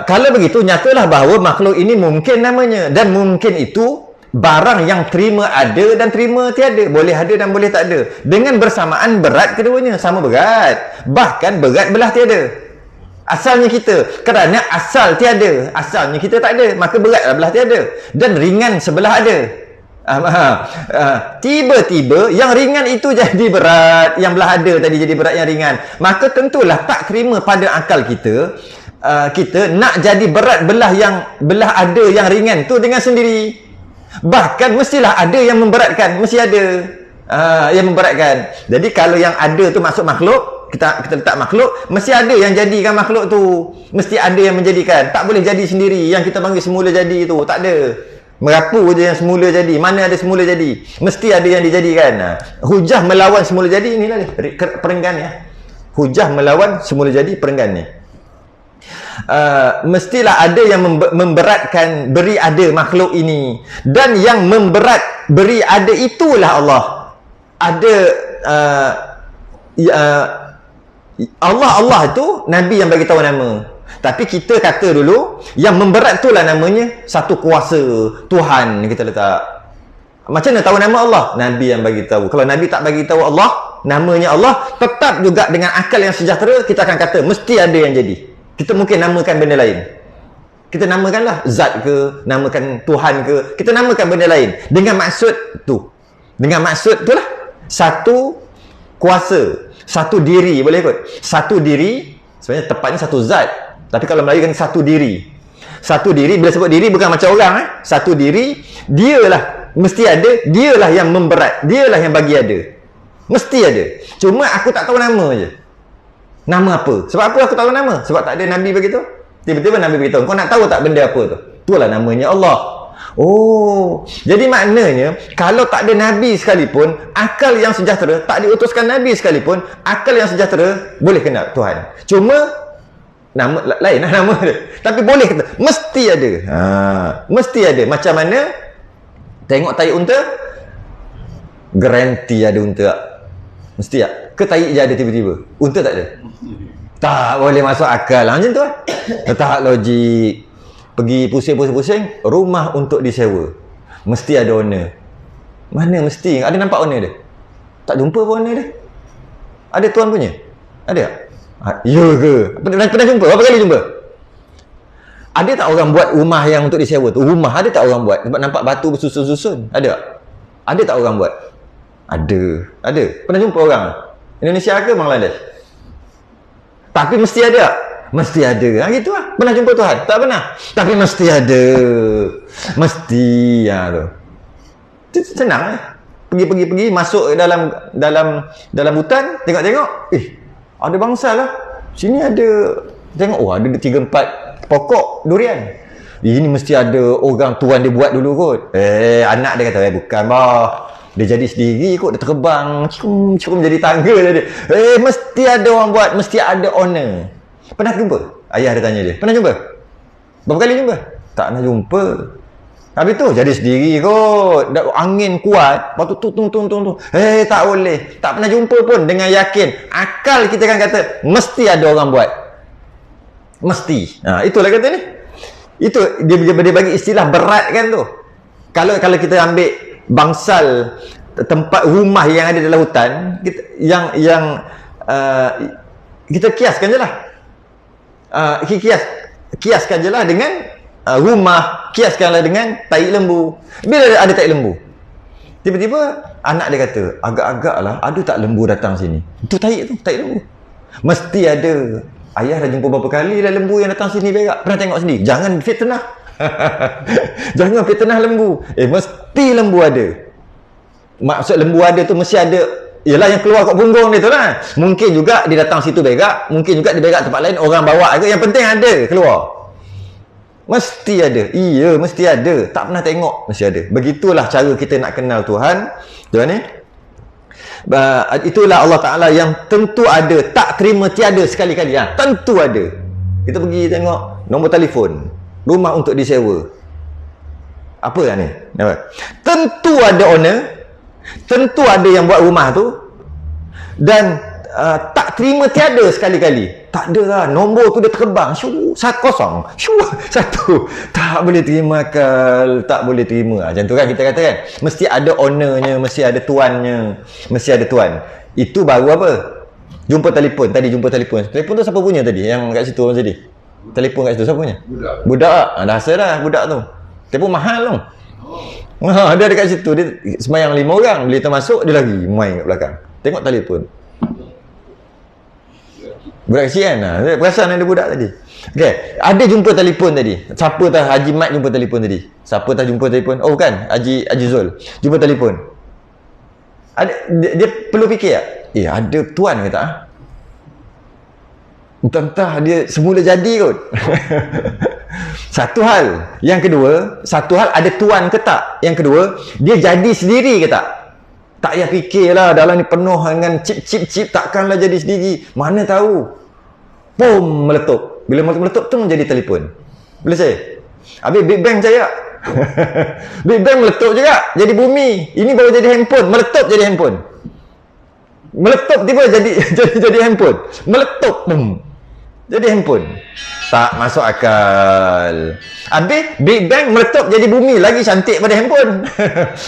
kalau begitu, nyatalah bahawa makhluk ini mungkin namanya, dan mungkin itu barang yang terima ada dan terima tiada, boleh ada dan boleh tak ada. Dengan bersamaan berat keduanya, sama berat, bahkan berat belah tiada. Asalnya kita, kerana asal tiada, asalnya kita tak ada, maka berat belah tiada, dan ringan sebelah ada. Tiba-tiba yang ringan itu jadi berat, yang belah ada tadi jadi berat yang ringan, maka tentulah tak terima pada akal kita. Kita nak jadi berat belah ada yang ringan tu dengan sendiri. Bahkan mestilah ada yang memberatkan, mesti ada yang memberatkan. Jadi kalau yang ada tu masuk makhluk, kita letak makhluk, mesti ada yang jadikan makhluk tu, mesti ada yang menjadikan. Tak boleh jadi sendiri, yang kita panggil semula jadi tu, tak ada. Merapu je yang semula jadi, mana ada semula jadi, mesti ada yang dijadikan. Hujah melawan semula jadi, inilah dia perenggan ya. Hujah melawan semula jadi, perenggan ni. Mestilah ada yang memberatkan beri ada makhluk ini, dan yang memberat beri ada itulah Allah. Ada Allah tu Nabi yang bagi tahu nama. Tapi kita kata dulu yang memberat tu lah namanya satu kuasa Tuhan kita letak. Macam mana tahu nama Allah? Nabi yang bagi tahu. Kalau Nabi tak bagi tahu Allah, namanya Allah, tetap juga dengan akal yang sejahtera kita akan kata mesti ada yang jadi. Kita mungkin namakan benda lain. Kita namakanlah zat ke, namakan Tuhan ke, kita namakan benda lain dengan maksud tu. Dengan maksud tu lah satu kuasa, satu diri, boleh kot. Satu diri sebenarnya tepatnya satu zat. Tapi kalau Melayu kan satu diri. Satu diri, bila sebut diri bukan macam orang Satu diri, dialah mesti ada, dialah yang memberat, dialah yang bagi ada. Mesti ada. Cuma aku tak tahu nama je. Nama apa? Sebab apa aku tahu nama? Sebab tak ada Nabi begitu. Tiba-tiba Nabi beritahu, kau nak tahu tak benda apa tu? Itulah namanya Allah. Oh, jadi maknanya kalau tak ada Nabi sekalipun, akal yang sejahtera, tak diutuskan Nabi sekalipun, akal yang sejahtera boleh kenal Tuhan. Cuma nama lain lah nama dia. Tapi boleh kata mesti ada. Mesti ada. Macam mana tengok tahi unta, garanti ada unta tak? Mesti tak? Ke tahi je ada tiba-tiba? Unta tak ada? Tak boleh masuk akal lah. Macam tu lah. Tak logik. Pergi pusing-pusing, rumah untuk disewa. Mesti ada owner. Mana mesti? Ada nampak owner dia? Tak jumpa pun owner dia. Ada tuan punya? Ada tak? Ya ke? Pernah jumpa? Berapa kali jumpa? Ada tak orang buat rumah yang untuk disewa tu? Rumah ada tak orang buat? Sebab nampak batu bersusun-susun. Ada tak? Ada tak orang buat? Ada. Pernah jumpa orang? Indonesia ke Bangladesh? Tapi mesti ada tak? Mesti ada. Gitu lah. Pernah jumpa Tuhan? Tak pernah. Tapi mesti ada. Mesti. Tu senang lah. Pergi masuk dalam hutan, tengok-tengok. Ada bangsa lah. Sini ada, tengok, ada 3-4 pokok durian. Ini mesti ada orang tuan dia buat dulu kot. Anak dia kata, bukan bah. Dia jadi sendiri kot, dia terbang. Cium jadi tangga dia. Mesti ada orang buat, mesti ada owner. Pernah jumpa? Ayah dia tanya dia. Pernah jumpa? Berapa kali jumpa? Tak pernah jumpa. Habis tu jadi sendiri kot. Angin kuat. Lepas tu tung. Tak boleh. Tak pernah jumpa pun dengan yakin. Akal kita kan kata mesti ada orang buat. Mesti. Itulah kata ni. Itu dia bagi istilah berat kan tu. Kalau kita ambil bangsal tempat rumah yang ada dalam hutan, kita kiaskan je lah. Kiaskan je lah dengan rumah, kiaskanlah dengan tahi lembu. Bila ada tahi lembu, tiba-tiba anak dia kata, agak-agak lah ada tak lembu datang sini. Itu tahi lembu. Mesti ada. Ayah dah jumpa berapa kali lah lembu yang datang sini berak. Pernah tengok sendiri. Jangan fitnah. Jangan fitnah lembu. Mesti lembu ada. Maksud lembu ada tu mesti ada. Yalah yang keluar kat punggung dia tu lah. Mungkin juga dia datang situ berak. Mungkin juga dia berak tempat lain. Orang bawa ke. Yang penting ada keluar. Mesti ada. Iya, mesti ada. Tak pernah tengok. Mesti ada. Begitulah cara kita nak kenal Tuhan. Tuhan ni. Itulah Allah Ta'ala yang tentu ada. Tak terima tiada sekali-kali. Tentu ada. Kita pergi tengok nombor telefon. Rumah untuk disewa. Apa lah ni? Tentu ada owner. Tentu ada yang buat rumah tu. Dan tak terima tiada sekali-kali. Tak ada lah. Nombor tu dia terbang. 1-0. 1. Tak boleh terima akal. Tak boleh terima. Macam tu kan kita kata kan. Mesti ada ownernya. Mesti ada tuannya. Mesti ada tuan. Itu baru apa? Jumpa telefon. Tadi jumpa telefon. Telefon tu siapa punya tadi? Yang kat situ orang tadi. Telefon kat situ siapa punya? Budak. Dah rasa dah budak tu. Telefon mahal tu. Dia ada kat situ. Dia semayang 5 orang. Bila kita masuk, dia lagi main kat belakang. Tengok telefon. Budak kecil kan? Perasan ada budak tadi. Okay. Ada jumpa telefon tadi. Siapa tahu Haji Mat jumpa telefon tadi? Siapa tahu jumpa telefon? Oh bukan. Haji Zul. Jumpa telefon. Dia perlu fikir tak? Ada tuan ke tak? Entah dia semula jadi kot. Satu hal. Yang kedua, satu hal ada tuan ke tak? Yang kedua, dia jadi sendiri ke tak? Tak payah fikirlah dalam ni penuh dengan chip, takkanlah jadi sendiri. Mana tahu. Pum, meletup. Bila meletup tu menjadi telefon. Boleh saya? Habis Big Bang saya. Big Bang meletup juga. Jadi bumi. Ini baru jadi handphone. Meletup jadi handphone. Meletup tiba jadi handphone. Meletup. Jadi handphone. Tak masuk akal. Habis Big Bang meletup jadi bumi lagi cantik pada handphone.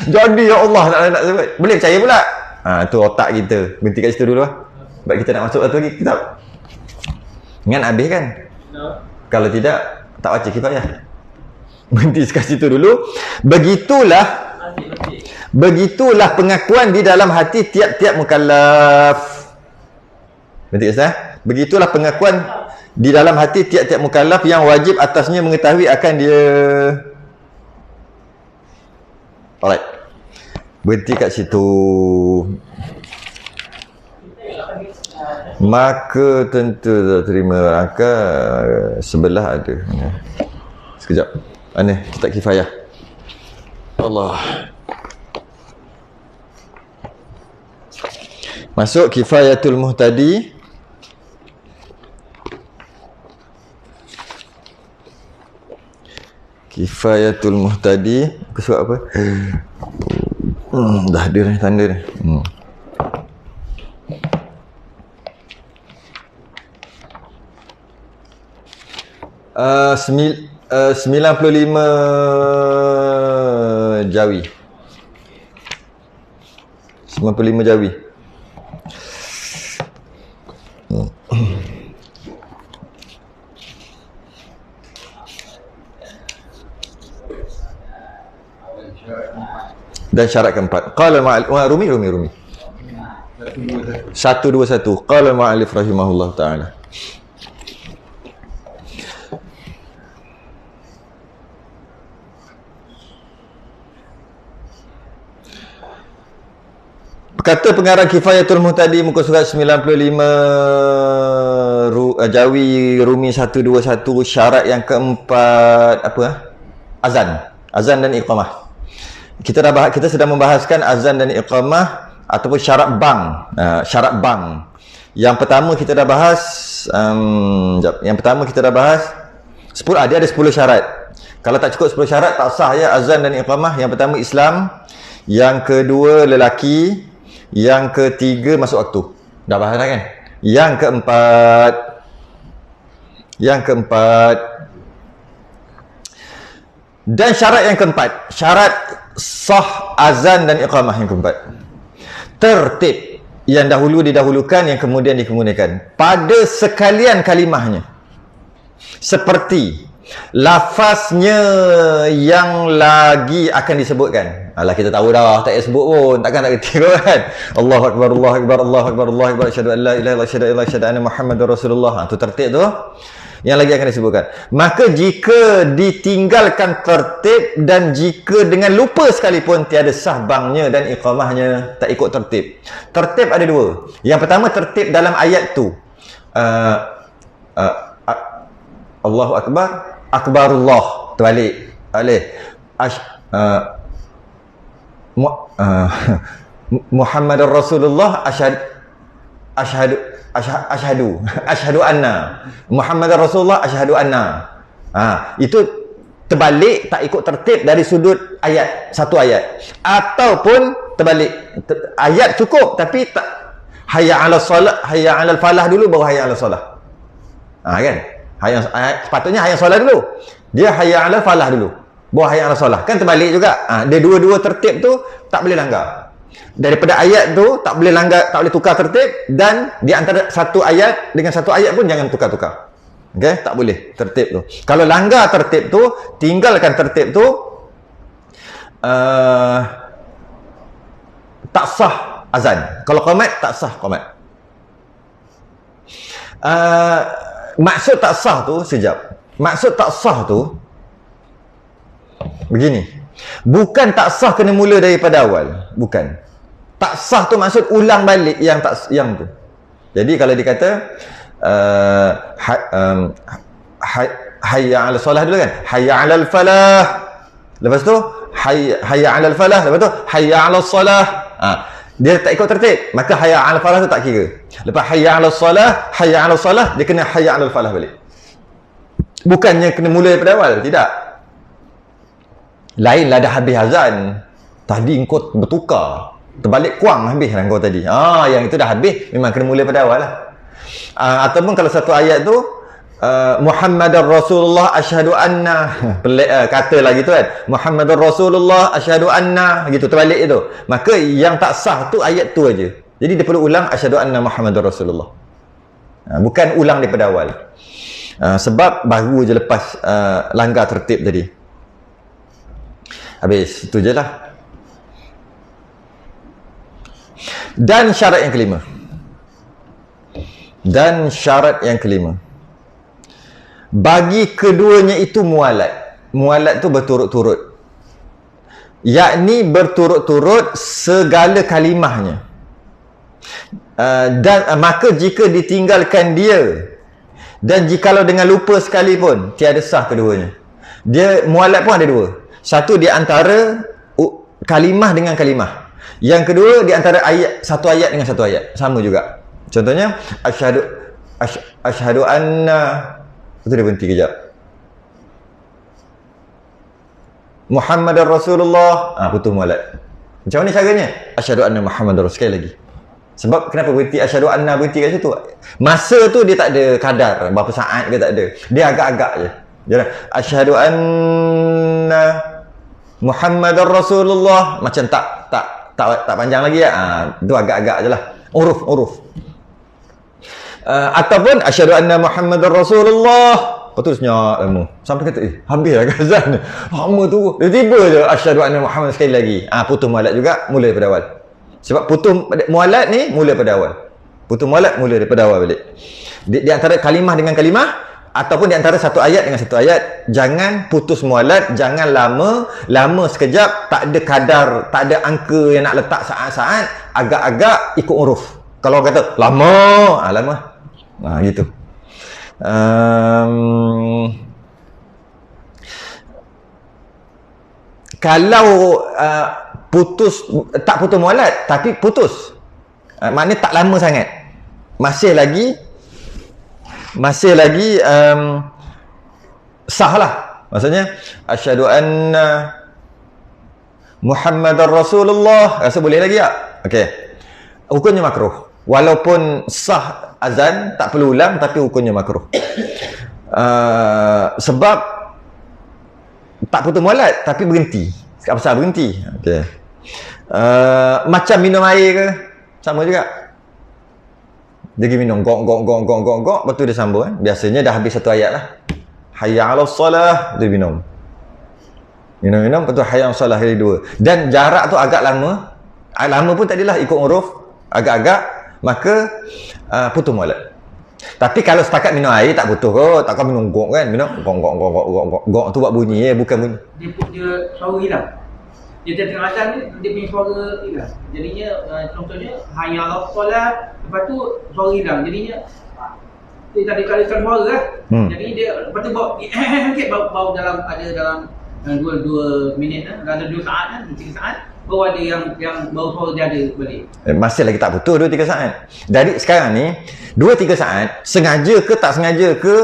Jadi ya Allah nak sebut. Boleh percaya pula. Tu otak kita. Berhenti kat situ dulu lah. Sebab kita nak masuk satu lagi kitab. Ingat habis kan? No. Kalau tidak tak baca kifayah. Berhenti kat situ dulu. Begitulah pengakuan di dalam hati tiap-tiap mukallaf. Berhenti Ustaz? Begitulah pengakuan di dalam hati tiap-tiap mukallaf yang wajib atasnya mengetahui akan dia. Alright. Berhenti kat situ. Maka tentu tak terima rangka sebelah ada. Sekejap. Mana kitab kifayah? Allah. Masuk Kifayatul Muhtadi. Kifayatul Muhtadi. Aku surat apa? Dah ada ni tanda ni. 95 jawi. 95 jawi. Dan syarat keempat. Qala Rumi. 121. Qala al-mu'allif rahimahullah ta'ala. Kata pengarang Kifayatul Muhtadi muka surat 95 Jawi Rumi 121, syarat yang keempat apa? Azan dan iqamah. Kita sedang membahaskan azan dan iqamah ataupun syarat bank. Yang pertama kita dah bahas 10, dia ada 10 syarat. Kalau tak cukup 10 syarat tak sah ya azan dan iqamah. Yang pertama Islam, yang kedua lelaki, yang ketiga masuk waktu. Dah bahas dah kan? Yang keempat dan syarat yang keempat, syarat sah azan dan iqamah yang keempat. Tertib yang dahulu didahulukan, yang kemudian dikemudiankan pada sekalian kalimahnya. Seperti lafaznya yang lagi akan disebutkan. Alah, kita tahu dah, tak payah sebut pun, takkan tak kerti kan. Allahu akbar, Allahu akbar, Allahu akbar, Allahu akbar, asyhadu an la ilaha illallah, asyhadu anna Muhammadar Rasulullah. Tu tertib tu yang lagi akan disebutkan. Maka jika ditinggalkan tertib dan jika dengan lupa sekalipun, tiada sah bangnya dan iqamahnya, tak ikut tertib. Tertib ada dua. Yang pertama tertib dalam ayat tu. Allahu akbar, akbarullah, terbalik. Muhammadar Rasulullah, asyhadu anna Muhammadar Rasulullah, asyhadu anna. Itu terbalik, tak ikut tertib dari sudut ayat, satu ayat. Ataupun terbalik, ayat cukup tapi tak, hayya 'alas solah, hayya 'alal falah dulu baru hayya 'alas solah. Kan? Sepatutnya hayya solah dulu. Dia hayya 'alal falah dulu. Baru hayya 'alas solah. Kan terbalik juga. Dia dua-dua tertib tu tak boleh langgar. Daripada ayat tu tak boleh langgar, tak boleh tukar tertib, dan di antara satu ayat dengan satu ayat pun jangan tukar-tukar. Okey, tak boleh tertib tu. Kalau langgar tertib tu, tinggalkan tertib tu, tak sah azan. Kalau qamat tak sah qamat. Maksud tak sah tu, maksud tak sah tu begini. Bukan tak sah kena mula daripada awal, bukan. Tak sah tu maksud ulang balik yang tu. Jadi kalau dikata hayya 'alal solah dulu kan, hayya 'alal falah, lepas tu hayya 'alal falah, lepas tu hayya 'alas solah. Dia tak ikut tertib, maka hayya 'alal falah tu tak kira. Lepas hayya 'alas solah, hayya 'alas solah, dia kena hayya 'alal falah balik. Bukannya kena mula daripada awal, tidak. Lainlah dah habis azan, tadi engkau bertukar. Terbalik kuang habis lah kau tadi. Yang itu dah habis, memang kena mula pada awal lah. Ataupun kalau satu ayat tu Muhammadar Rasulullah asyhadu anna katalah gitu kan, Muhammadar Rasulullah asyhadu anna, gitu terbalik itu, maka yang tak sah tu ayat tu aja. Jadi dia perlu ulang asyhadu anna Muhammadar Rasulullah, bukan ulang daripada awal. Sebab baru je lepas langgar tertib tadi. Habis itu je lah. Dan syarat yang kelima, bagi keduanya itu mualat tu berturut-turut, yakni berturut-turut segala kalimahnya, dan maka jika ditinggalkan dia, dan jikalau dengan lupa sekalipun, tiada sah keduanya. Dia mualat pun ada dua, satu di antara kalimah dengan kalimah, yang kedua di antara satu ayat dengan satu ayat, sama juga. Contohnya asyhadu anna, itu dia berhenti kejap, Muhammadar Rasulullah, putus mualat. Macam mana caranya? Asyhadu anna Muhammadar Rasul, sekali lagi. Sebab kenapa berhenti asyhadu anna, berhenti kat situ? Masa tu dia tak ada kadar berapa saat ke, tak ada. Dia agak-agak je. Dia asyhadu anna Muhammadar Rasulullah, macam tak panjang lagi ya. Tu agak-agak je lah. Uruf. Ataupun asyhadu anna Muhammadar Rasulullah, lepas tu senyap lama sampai kata habis lah azan ni, lama tu tiba-tiba je asyhadu anna Muhammad sekali lagi. Putus mualat juga, mula daripada awal. Sebab putus mualat ni mula pada awal, putus mualat mula daripada awal balik. Di antara kalimah dengan kalimah, ataupun di antara satu ayat dengan satu ayat, jangan putus mualat, jangan lama sekejap, tak ada kadar, tak ada angka yang nak letak saat-saat, agak-agak ikut uruf. Kalau kata lama, gitu. Kalau tak putus mualat tapi putus, maknanya tak lama sangat, masih lagi sah lah. Maksudnya asyhadu anna Muhammadar Rasulullah, rasa boleh lagi tak? Okey, hukumnya makruh. Walaupun sah azan, tak perlu ulang, tapi hukumnya makruh. Sebab tak putus mualat tapi berhenti. Apa pasal berhenti? Okey. Macam minum air ke, sama juga. Dia pergi minum gok, lepas tu dia sambung. Biasanya dah habis satu ayat lah, hayya 'alas salah, dia minum, lepas tu hayya 'alas salah kali dua. Dan jarak tu agak lama pun tak adalah, ikut uruf agak-agak, maka putus mualat. Tapi kalau setakat minum air tak putus kot, takkan minum gok kan, minum gok tu buat bunyi, bukan bunyi. Dia suara hilang. Dia tengah azan ni, dia punya suara hilang. Jadinya contohnya hayya 'alas salah, lepas tu suara hilang. Jadinya dia tadi kalikan suara lah. Jadi dia lepas tu baru dalam 2 minit lah, dalam 2 saat lah, 3 saat baru ada yang baru suara dia ada balik. Masih lagi tak putus 2-3 saat. Jadi sekarang ni 2-3 saat, sengaja ke tak sengaja ke,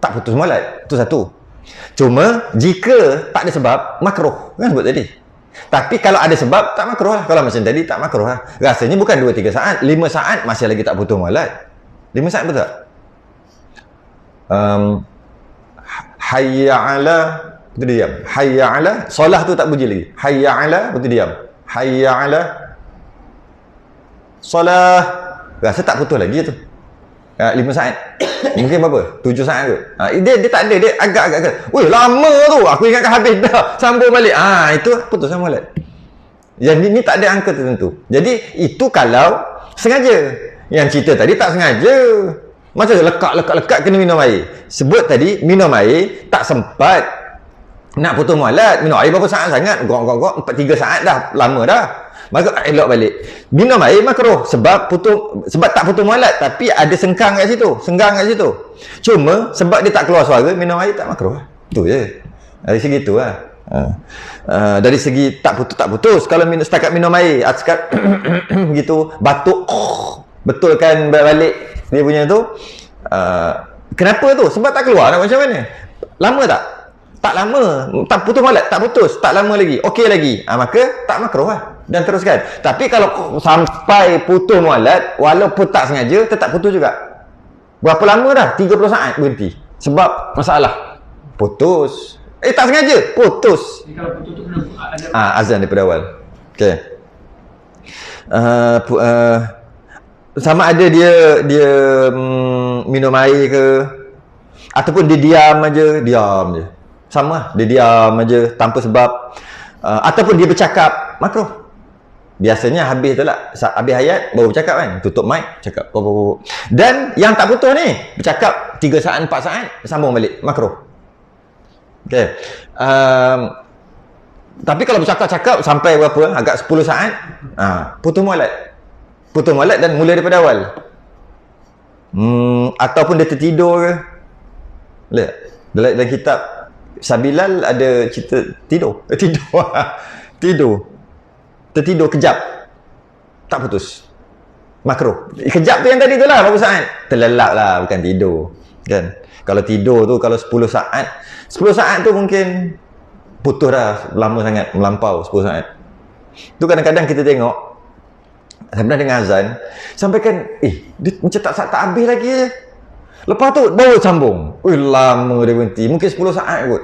tak putus mualat. Itu satu. Cuma jika tak ada sebab, makruh kan sebut tadi. Tapi kalau ada sebab, tak makruh lah. Kalau macam tadi, tak makruh lah. Rasanya bukan 2-3 saat, 5 saat masih lagi tak putus mualat. 5 saat betul tak? Hayya 'ala, betul dia diam. Hayya 'ala, solah tu tak bunyi lagi. Hayya 'ala, betul diam. Hayya 'ala solah, rasa tak putus lagi tu. 5 saat. Mungkin berapa? 7 saat ke? Dia tak ada, dia agak-agak. Weh, lama tu. Aku ingatkan habis dah. Sambung balik. Itu putus sama mualat. Yang ni tak ada angka tertentu. Jadi itu kalau sengaja. Yang cerita tadi tak sengaja. Macam lekat kena minum air. Sebut tadi minum air tak sempat nak putus mualat. Minum air berapa saat sangat? Gok 3 saat dah, lama dah. Maka elok balik. Minum air makruh sebab tak putus mualat, tapi ada senggang kat situ. Cuma sebab dia tak keluar suara, minum air tak makruh. Tu je. Dari segi tu lah. Dari segi tak putus. Kalau setakat minum air, setakat gitu, batuk, betulkan balik dia punya tu. Kenapa tu? Sebab tak keluar, nak macam mana? Lama tak? Tak lama. Tak putus mualat, tak putus, tak lama lagi, okey lagi. Maka tak makruh lah. dan teruskan. Tapi kalau sampai putus mualat, walaupun tak sengaja, tetap putus juga. Berapa lama dah? 30 saat berhenti. Sebab masalah. Putus. Tak sengaja. Putus. Jadi kalau putus tu kena ada Azan daripada awal. Okey. Sama ada dia minum air ke, ataupun dia diam je. Sama lah, dia diam aja tanpa sebab, ataupun dia bercakap, makruh. Biasanya habis tu lah, habis ayat baru bercakap kan, tutup mic cakap. Dan yang tak putus ni bercakap 3 saat 4 saat sambung balik, makruh. Okey. Tapi kalau bercakap-cakap sampai berapa, agak 10 saat, putus mualat dan mula daripada awal. Ataupun dia tertidur ke. Lihat dalam kitab Sabilal ada cerita tidur. Tertidur kejap, tak putus, makruh. Kejap tu yang tadi tu lah, berapa saat? Terlelap lah, bukan tidur kan. Kalau tidur tu, kalau 10 saat tu mungkin putus dah, lama sangat, melampau 10 saat. Tu kadang-kadang kita tengok, sebenarnya dengan azan, sampai kan, dia macam tak habis lagi je. Lepas tu baru sambung. Lama dia berhenti. Mungkin 10 saat kot.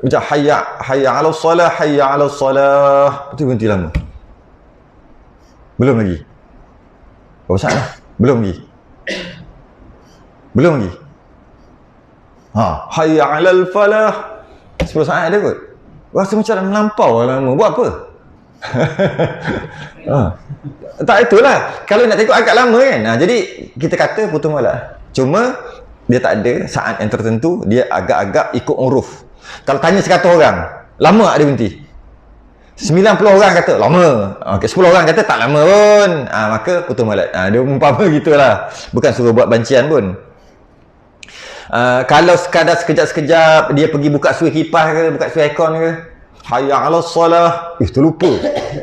Macam hayya 'alas salah, hayya 'alas salah. Betul berhenti lama. Belum lagi. Berapa saat dah? Belum lagi. Hayya 'alal falah. 10 saat ada kot. Rasa macam melampau lama. Buat apa? Tak, itulah kalau nak tengok agak lama kan. Jadi kita kata putus mualat, cuma dia tak ada saat yang tertentu, dia agak-agak ikut uruf. Kalau tanya 100 orang, lama tak dia berhenti? 90 orang kata lama, 10 orang kata tak lama pun, maka putus mualat. Dia umpama gitulah, bukan suruh buat bancian pun. Kalau sekadar sekejap-sekejap dia pergi buka suai kipas ke, buka suai aircon ke, hayya 'alas salah. Terlupa.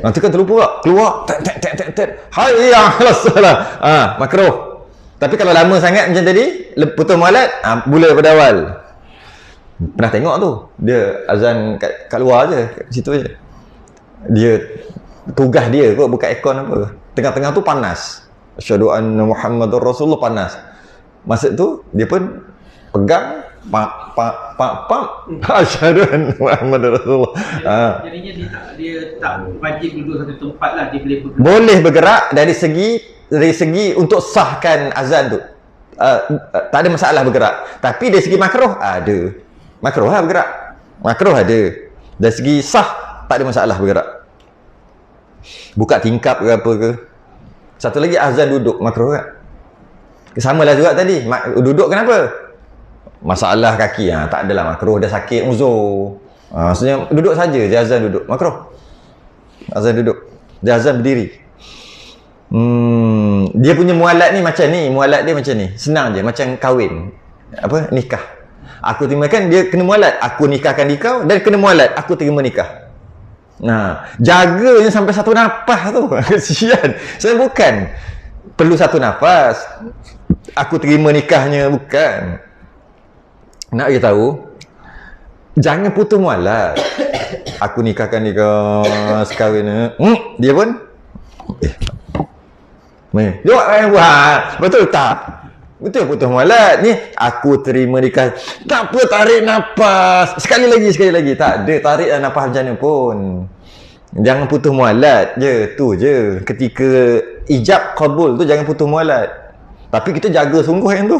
Nanti kan terlupa tak? Keluar. Tek. Hayya 'alas salah. Makruh. Tapi kalau lama sangat macam tadi, putus mualat, mula daripada awal. Pernah tengok tu. Dia azan kat luar je, kat situ je. Dia tugas dia kot buka aircon apa. Tengah-tengah tu panas. Asyhadu anna Muhammadar Rasulullah, panas. Masa tu dia pun pegang pak asyhadu anna Muhammadar Rasulullah. Jadinya dia tak wajib duduk satu tempat lah, dia boleh bergerak dari segi untuk sahkan azan tu. Tak ada masalah bergerak. Tapi dari segi makruh ada. Makruh lah bergerak. Makruh ada. Dari segi sah tak ada masalah bergerak. Buka tingkap ke apa ke. Satu lagi azan duduk, makruh kan? Samalah juga tadi. Duduk kenapa? Masalah kaki, tak adalah makruh, dah sakit uzur. Maksudnya duduk saja, dia azan duduk, makruh. Azan duduk, dia azan berdiri. Dia punya mualat ni macam ni, mualat dia macam ni, senang je, macam kahwin, nikah. Aku terima, kan dia kena mualat, aku nikahkan kau, dan kena mualat, aku terima nikah. Jaganya sampai satu nafas tu. Kesian. Saya bukan perlu satu nafas, aku terima nikahnya, bukan. Nak bagi tahu, jangan putus mualat. Aku nikahkan sekali ni. Dia pun dia buat. Betul tak? Betul putus mualat ni. Aku terima nikah. Tak apa, tarik nafas. Sekali lagi. Tak ada, tarik nafas macam mana pun. Jangan putus mualat je. Tu je. Ketika ijab qabul tu jangan putus mualat. Tapi kita jaga sungguh yang tu.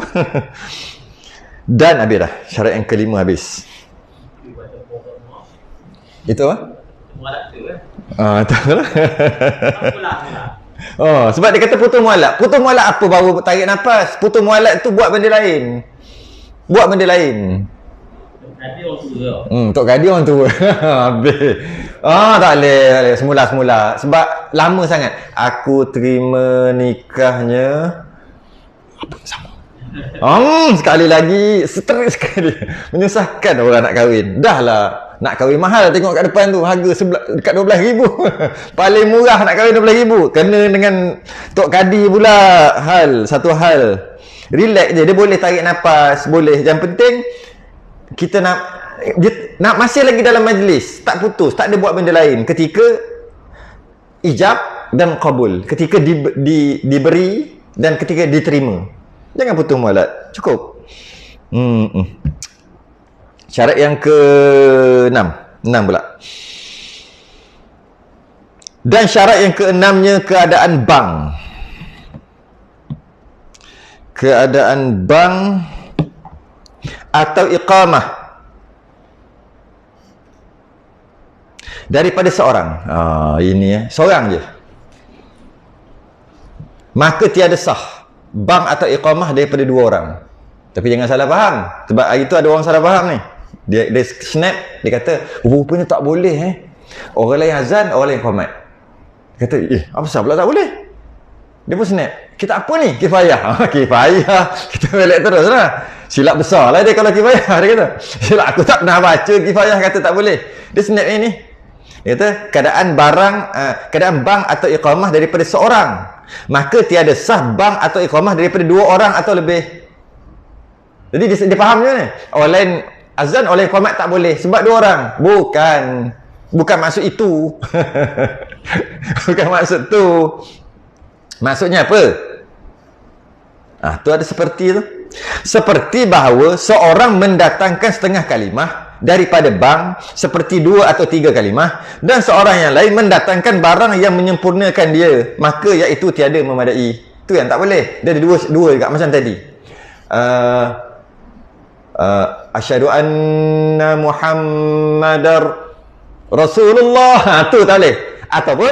Dan habis dah. Syarat yang kelima habis. Itu apa? mualat tu kan. Tak lah. Apalah. Sebab dia kata putus mualat. Putus mualat apa baru tarik nafas? Putus mualat tu buat benda lain. Tadi orang tua. Tok Gadi orang tua. Habis. Tak boleh. Semula. Sebab lama sangat. Aku terima nikahnya. Apa sama? Sekali lagi, stres sekali. Menyusahkan orang nak kahwin. Dah lah, nak kahwin mahal, tengok kat depan tu harga dekat 12,000. Paling murah nak kahwin 12,000. Kena dengan Tok Kadi pula. Satu hal. Relax je, dia boleh tarik nafas, boleh. Yang penting kita nak masih lagi dalam majlis, tak putus, tak ada buat benda lain. Ketika ijab dan qabul. Ketika diberi dan ketika diterima. Jangan putus mualat. Cukup. Syarat yang ke-6. 6 pula. Dan syarat yang ke-6-nya keadaan bank. Keadaan bank atau iqamah daripada seorang. Ini seorang je. Maka tiada sah bank atau iqamah daripada 2 orang. Tapi jangan salah faham. Sebab hari tu ada orang salah faham ni. Dia snap, dia kata, rupanya tak boleh Orang lain azan, orang lain iqamat. Dia kata, apa sebab pula tak boleh? Dia pun snap. Kita apa ni? Kifayah. Kifayah. Kita balik terus lah. Silap besar lah dia kalau kifayah. Dia kata, silap aku tak pernah baca kifayah kata tak boleh. Dia snap ni. Dia kata, keadaan bank atau iqamah daripada seorang. Maka tiada sah bank atau iqamah daripada 2 orang atau lebih. Jadi dia faham je ni. Orang lain azan, orang lain iqamat tak boleh. Sebab 2 orang. Bukan maksud itu. Bukan maksud tu. Maksudnya apa? Tu ada seperti tu. Seperti bahawa seorang mendatangkan setengah kalimah daripada bank seperti 2 atau 3 kalimah, dan seorang yang lain mendatangkan barang yang menyempurnakan dia, maka iaitu tiada memadai. Itu yang tak boleh. Dia ada dua juga macam tadi. Asyhadu anna Muhammadar Rasulullah. Tu tak boleh. Ataupun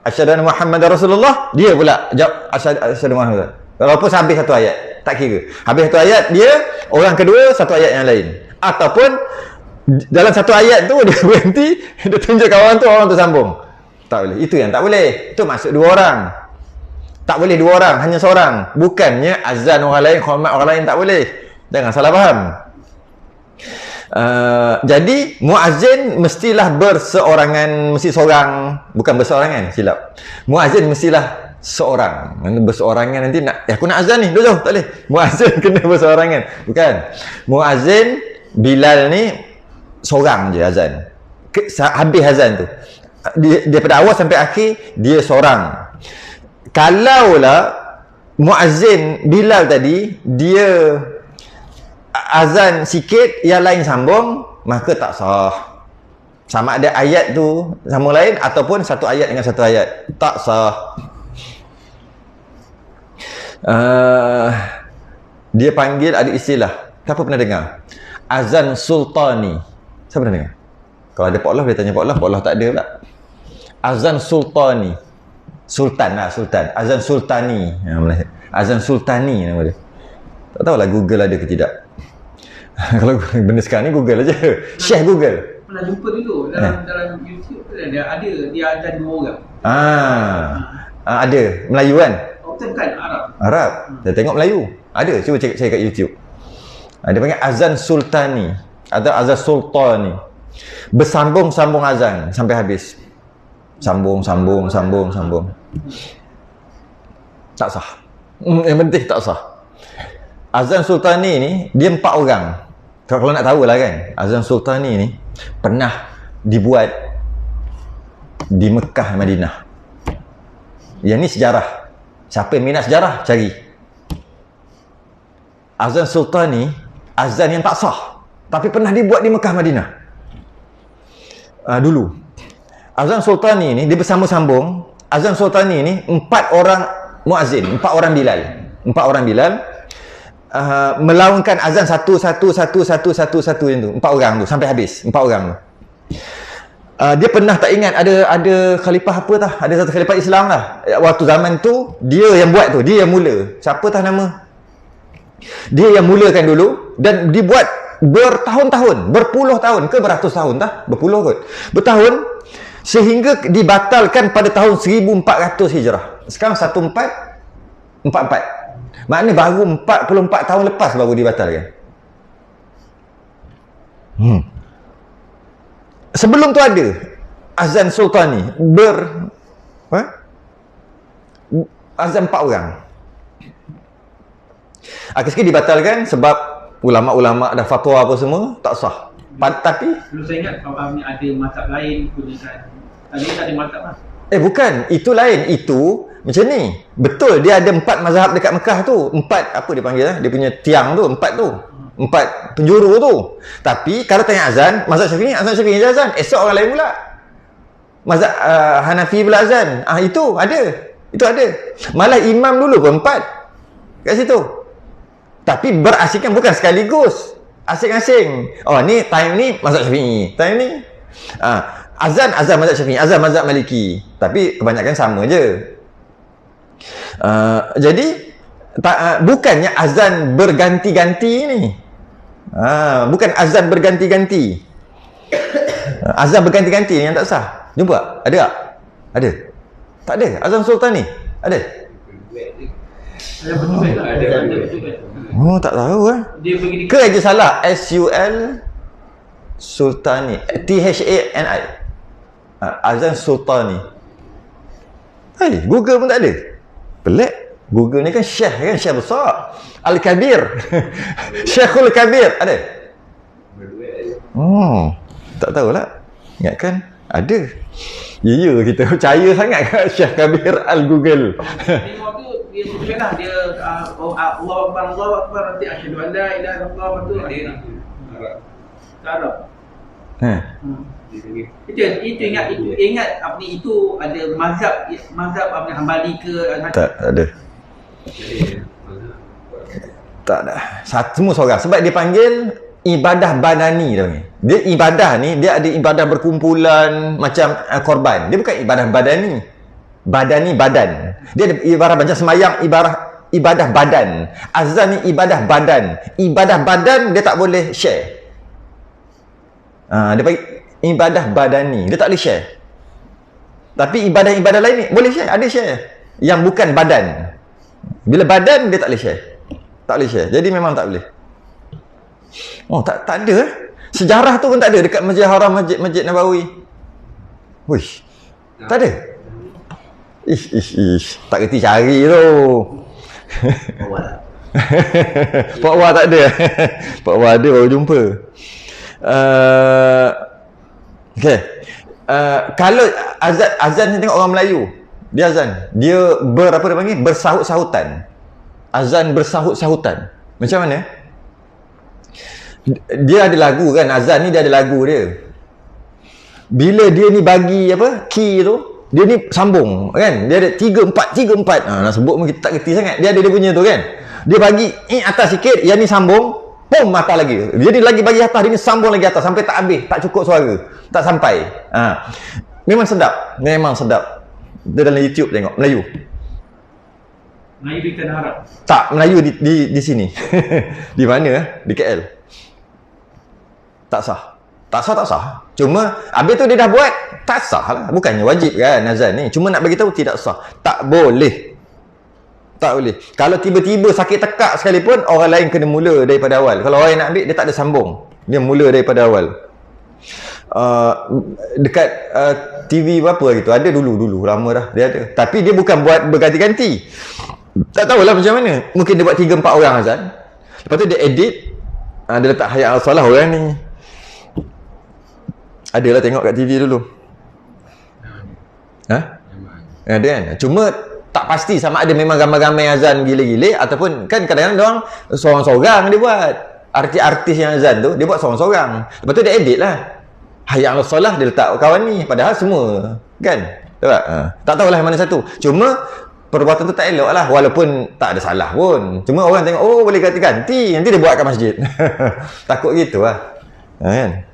asyhadu anna Muhammadar Rasulullah, dia pula jawab asyhadu Muhammad. Walaupun habis satu ayat, tak kira. Habis satu ayat dia, orang kedua satu ayat yang lain. Ataupun dalam satu ayat tu dia berhenti, dia tunjuk kawan tu, orang tu sambung. Tak boleh. Itu yang tak boleh. Itu maksud 2 orang. Tak boleh 2 orang, hanya seorang. Bukannya azan orang lain, hormat orang lain tak boleh. Jangan salah faham. Jadi muazzin mestilah berseorangan, mesti seorang, bukan berseorangan, silap. Muazzin mestilah seorang. Mana berseorangan nanti nak aku nak azan ni, jauh tak boleh. Muazzin kena berseorangan. Bukan. Muazzin Bilal ni seorang je azan. Habis azan tu. Daripada awal sampai akhir dia seorang. Kalaulah muazzin Bilal tadi dia azan sikit, yang lain sambung, maka tak sah. Sama ada ayat tu sambung lain ataupun satu ayat dengan satu ayat, tak sah. Dia panggil, ada istilah, siapa pernah dengar? Azan sultani. Siapa pernah dengar? Kalau ada Pak Allah, dia tanya Pak Allah tak ada pula. Azan sultani. Sultan lah, sultan. Azan sultani. Azan sultani nama dia. Tak tahulah Google ada ke tidak. Kalau benda sekarang ni Google aja. Syekh Google. Pernah jumpa dulu dalam YouTube dia azan 2 orang. Ada Melayu kan? Bukan Arab. Saya tengok Melayu. Ada, cuba cek kat YouTube. Dia panggil azan sultani atau azan sultani. Bersambung-sambung azan sampai habis. Sambung. Tak sah. Yang penting tak sah. Azan sultani ni dia 4 orang. Kalau nak tahu lah kan, azan sultani ni pernah dibuat di Mekah, Madinah. Yang ni sejarah. Siapa yang minat sejarah, cari. Azan sultani, azan yang tak sah, tapi pernah dibuat di Mekah, Madinah. Dulu. Azan sultani ni, dia bersambung-sambung. Azan sultani ni, 4 orang muazzin, 4 orang Bilal. 4 orang Bilal. Melaungkan azan satu yang tu. 4 orang tu, sampai habis. 4 orang tu. Dia pernah tak ingat ada khalifah apa tah? Ada satu khalifah Islam lah. Waktu zaman tu dia yang buat tu, dia yang mula. Siapa tah nama? Dia yang mulakan dulu dan dibuat bertahun-tahun, berpuluh tahun ke beratus tahun tah? Berpuluh kot. Bertahun sehingga dibatalkan pada tahun 1400 Hijrah. Sekarang 1444. Maknanya baru 44 tahun lepas baru dibatalkan. Sebelum tu ada azan sultani azan 4 orang. Akhirnya dibatalkan sebab ulama-ulama dah fatwa apa semua, tak sah. Tapi dulu saya ingat kalau kami ada mazhab lain gunakan. Tadi tak ada mazhab lah. Bukan, itu lain. Itu macam ni. Betul, dia ada 4 mazhab dekat Mekah tu. 4 apa dia panggil dia punya tiang tu, 4 tu. 4 penjuru tu. Tapi kalau tanya azan, mazhab Syafi'i azan. Esok orang lain pula. Mazhab Hanafi pula azan. Itu ada. Itu ada. Malah imam dulu pun 4 kat situ. Tapi berasingkan bukan sekaligus. Asing-asing. Ni time ni mazhab Syafi'i. Time ni azan mazhab Syafi'i, azan mazhab Maliki. Tapi kebanyakan sama je. Jadi bukannya azan berganti-ganti ni. Bukan azan berganti-ganti. Azan berganti-ganti ni yang tak sah. Jumpa? Ada tak? Ada. Tak ada. Azan sultan ni ada. Tak tahu ke aja salah. SUL Sultani, THANI. Azan Sultani. Google pun tak ada. Pelik. Google ni kan syekh besar. Al-Kabir. Syekhul Kabir ada. Tak tahulah. Ingatkan ada. Ya, kita percaya sangat kat Syekh Kabir Al-Google. Tengok tu dia sebutkan lah, dia Allah Akbar nanti asyhadu an la ilaha illallah tu dia Arab. Itu ingat apa ni, itu ada mazhab apa ni, Hambali ke tak ada. Tak ada. Semua seorang sebab dia panggil ibadah badani dia panggil. Dia ibadah ni, dia ada ibadah berkumpulan macam korban. Dia bukan ibadah badani. Badani badan. Dia ada ibadah macam semayang, ibadah badan. Azan ni ibadah badan. Ibadah badan dia tak boleh share. Dia panggil ibadah badani. Dia tak boleh share. Tapi ibadah-ibadah lain ni boleh share, ada share. Yang bukan badan. Bila badan dia tak boleh share. Tak boleh share. Jadi memang tak boleh. Tak ada. Sejarah tu pun tak ada dekat Masjid Haram, Masjid Nabawi. Wish. Tak ada. Ish. Tak kerti cari tu. Pak Wah tak ada. Pak Wah ada baru jumpa. Okey. Kalau azan ni tengok orang Melayu. Dia azan. Dia apa dia panggil? Bersahut-sahutan. Azan bersahut-sahutan. Macam mana? Dia ada lagu kan, azan ni dia ada lagu dia. Bila dia ni bagi apa, key tu, dia ni sambung kan. Dia ada 3 4. Nak sebut pun kita tak kerti sangat. Dia ada dia punya tu kan. Dia bagi atas sikit, yang ni sambung, pum atas lagi. Dia ni lagi bagi atas, dia ni sambung lagi atas sampai tak habis, tak cukup suara. Tak sampai. Memang sedap. Dia dalam YouTube tengok Melayu. Melayu di Tanah Arab. Tak, Melayu di sini. Di mana? Di KL. Tak sah. Cuma habis tu dia dah buat, tak sah lah. Bukannya wajib kan azan ni. Cuma nak bagi tahu tidak sah. Tak boleh. Kalau tiba-tiba sakit tekak sekalipun, orang lain kena mula daripada awal. Kalau orang nak ambil, dia tak ada sambung. Dia mula daripada awal. Dekat TV berapa hari tu? Ada dulu lama dah dia ada. Tapi dia bukan buat berganti-ganti. Tak tahulah macam mana. Mungkin dia buat 3-4 orang azan. Lepas tu dia edit. Dia letak hayat al-salah orang ni. Adalah tengok kat TV dulu. Ada kan? Cuma tak pasti sama ada memang ramai-ramai azan gila-gila ataupun kan kadang-kadang dia orang seorang-seorang dia buat. Artis-artis yang azan tu dia buat seorang-seorang. Lepas tu dia edit lah. Hayat al-salah dia letak kawan ni. Padahal semua kan? Tak tahulah mana satu. Cuma perbuatan tu tak elok lah. Walaupun tak ada salah pun. Cuma orang tengok, boleh ganti-ganti. Nanti dia buat kat masjid. Takut gitu lah. Kan?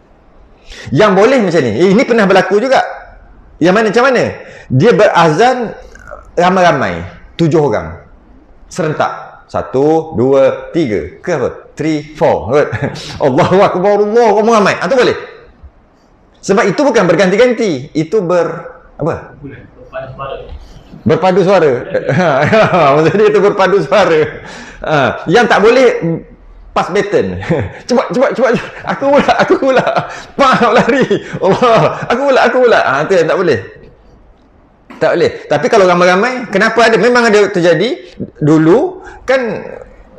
Yang boleh macam ni. Ini pernah berlaku juga. Macam mana? Dia berazan ramai-ramai. 7 orang. Serentak. 1, 2, 3. Ke apa? 3, 4. Allahu Akbar. Allahu ramai. Itu boleh. Sebab itu bukan berganti-ganti. Itu apa? Berpadu suara. Maksudnya itu berpadu suara. Yang tak boleh pass baton. Cepat. Aku pula. Pak lari. Allah. Aku pula. Itu yang tak boleh. Tak boleh. Tapi kalau ramai-ramai, kenapa ada? Memang ada terjadi. Dulu kan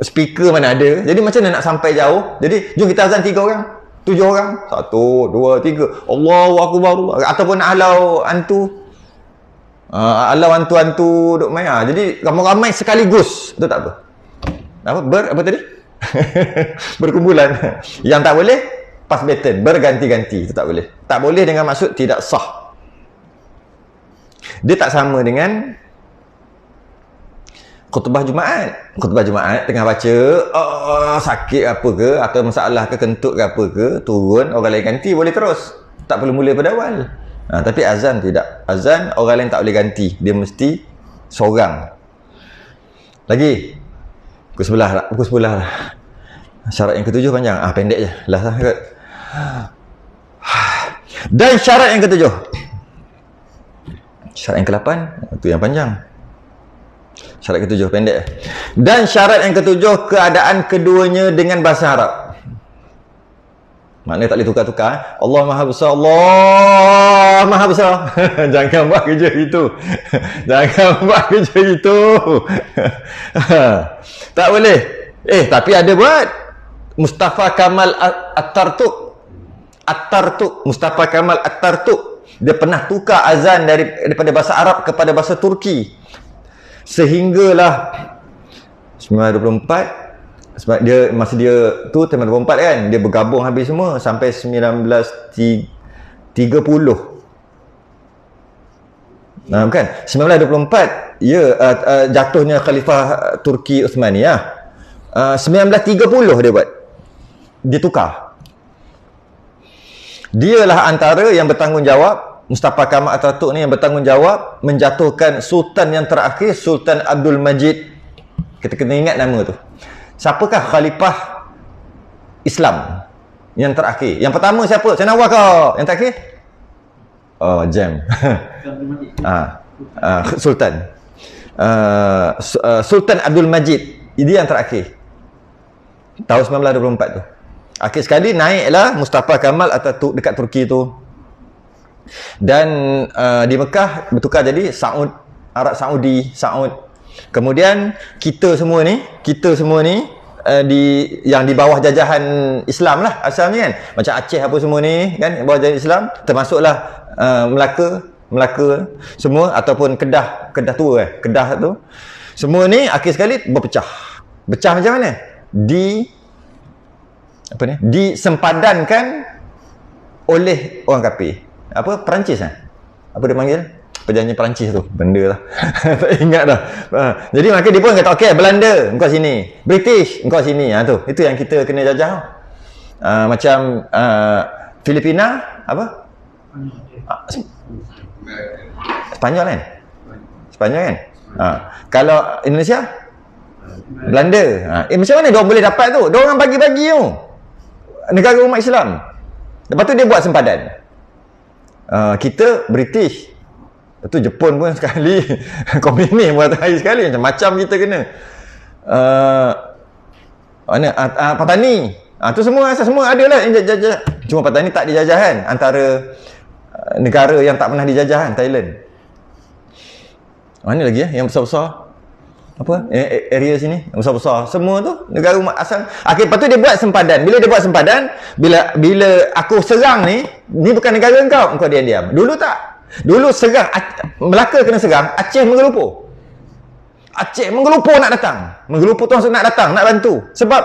speaker mana ada. Jadi macam mana nak sampai jauh? Jadi jom kita azan 3 orang. 7 orang. 1, 2, 3. Allahu Akbar. Ataupun nak halau hantu. Ala hantu-hantu duk main. Jadi ramai-ramai sekaligus. Betul tak apa? Apa tadi? Berkumpulan. Yang tak boleh pass baton, berganti-ganti. Itu tak boleh. Tak boleh dengan maksud tidak sah. Dia tak sama dengan khutbah Jumaat. Khutbah Jumaat tengah baca, sakit apa ke, atau masalah ke, kentut ke apa ke, turun, orang lain ganti, boleh terus. Tak perlu mula pada awal. Tapi azan tidak. Azan orang lain tak boleh ganti. Dia mesti seorang. Lagi. Pukul 11 lah. Syarat yang ketujuh panjang. Pendek je. Last lah kot. Dan syarat yang ketujuh. Syarat yang ke-8, itu yang panjang. Syarat ketujuh pendek. Dan syarat yang ketujuh, keadaan keduanya dengan bahasa Arab. Maknanya tak boleh tukar-tukar. Allah Maha Besar, Allah Maha Besar. Jangan buat kerja itu. Jangan buat kerja itu. Tak boleh. Tapi ada buat. Mustafa Kamal At-Tartuk. Mustafa Kamal At-Tartuk. Dia pernah tukar azan daripada bahasa Arab kepada bahasa Turki. Sehinggalah 1924, sebab dia masa dia tu tahun 24 kan, dia bergabung habis semua sampai 1930. Bukan 1924 jatuhnya Khalifah Turki Uthmaniyah. 1930 dia buat, dia tukar. Dialah antara yang bertanggungjawab, Mustafa Kamal Atatürk ni yang bertanggungjawab menjatuhkan Sultan yang terakhir, Sultan Abdul Majid. Kita kena ingat nama tu. Siapakah Khalifah Islam yang terakhir? Yang pertama siapa? Saya nak kau. Yang terakhir? Jam. Sultan. Sultan Abdul Majid. Dia yang terakhir. Tahun 1924 tu. Akhir sekali naiklah Mustafa Kamal Atatürk dekat Turki tu. Dan di Mekah bertukar jadi Saud, Arab Saudi, Saud. Kemudian kita semua ni yang di bawah jajahan Islam lah asalnya kan. Macam Aceh apa semua ni kan, bawah jajahan Islam, termasuklah Melaka semua, ataupun Kedah tua Kedah tu. Semua ni akhir sekali berpecah. Pecah macam mana? Disempadankan oleh orang kafir. Perancis apa dia panggil? Penyanyi Perancis tu, benda lah. Tak ingat dah. Jadi maka dia pun kata, okey, Belanda engkau sini, British engkau sini. Itu yang kita kena jajah. Macam Filipina apa? Spanyol kan? Kalau Indonesia, Belanda. Macam mana dia boleh dapat tu? Dia orang bagi-bagi tu. Negara umat Islam. Lepas tu dia buat sempadan. Kita British. Lepas tu Jepun pun sekali. Komunis buat hari sekali. Macam-macam kita kena. Patani. Tu semua ada lah yang jajah. Cuma Patani tak dijajahan antara negara yang tak pernah dijajahan, Thailand. Mana lagi yang besar-besar? Area sini yang besar-besar semua tu negara umat asal. Lepas tu dia buat sempadan. Bila dia buat sempadan, bila aku serang ni bukan negara engkau diam-diam. Dulu tak. Dulu serang Melaka kena serang, Aceh menggelupur nak datang. Menggelupur tu nak datang, nak bantu. Sebab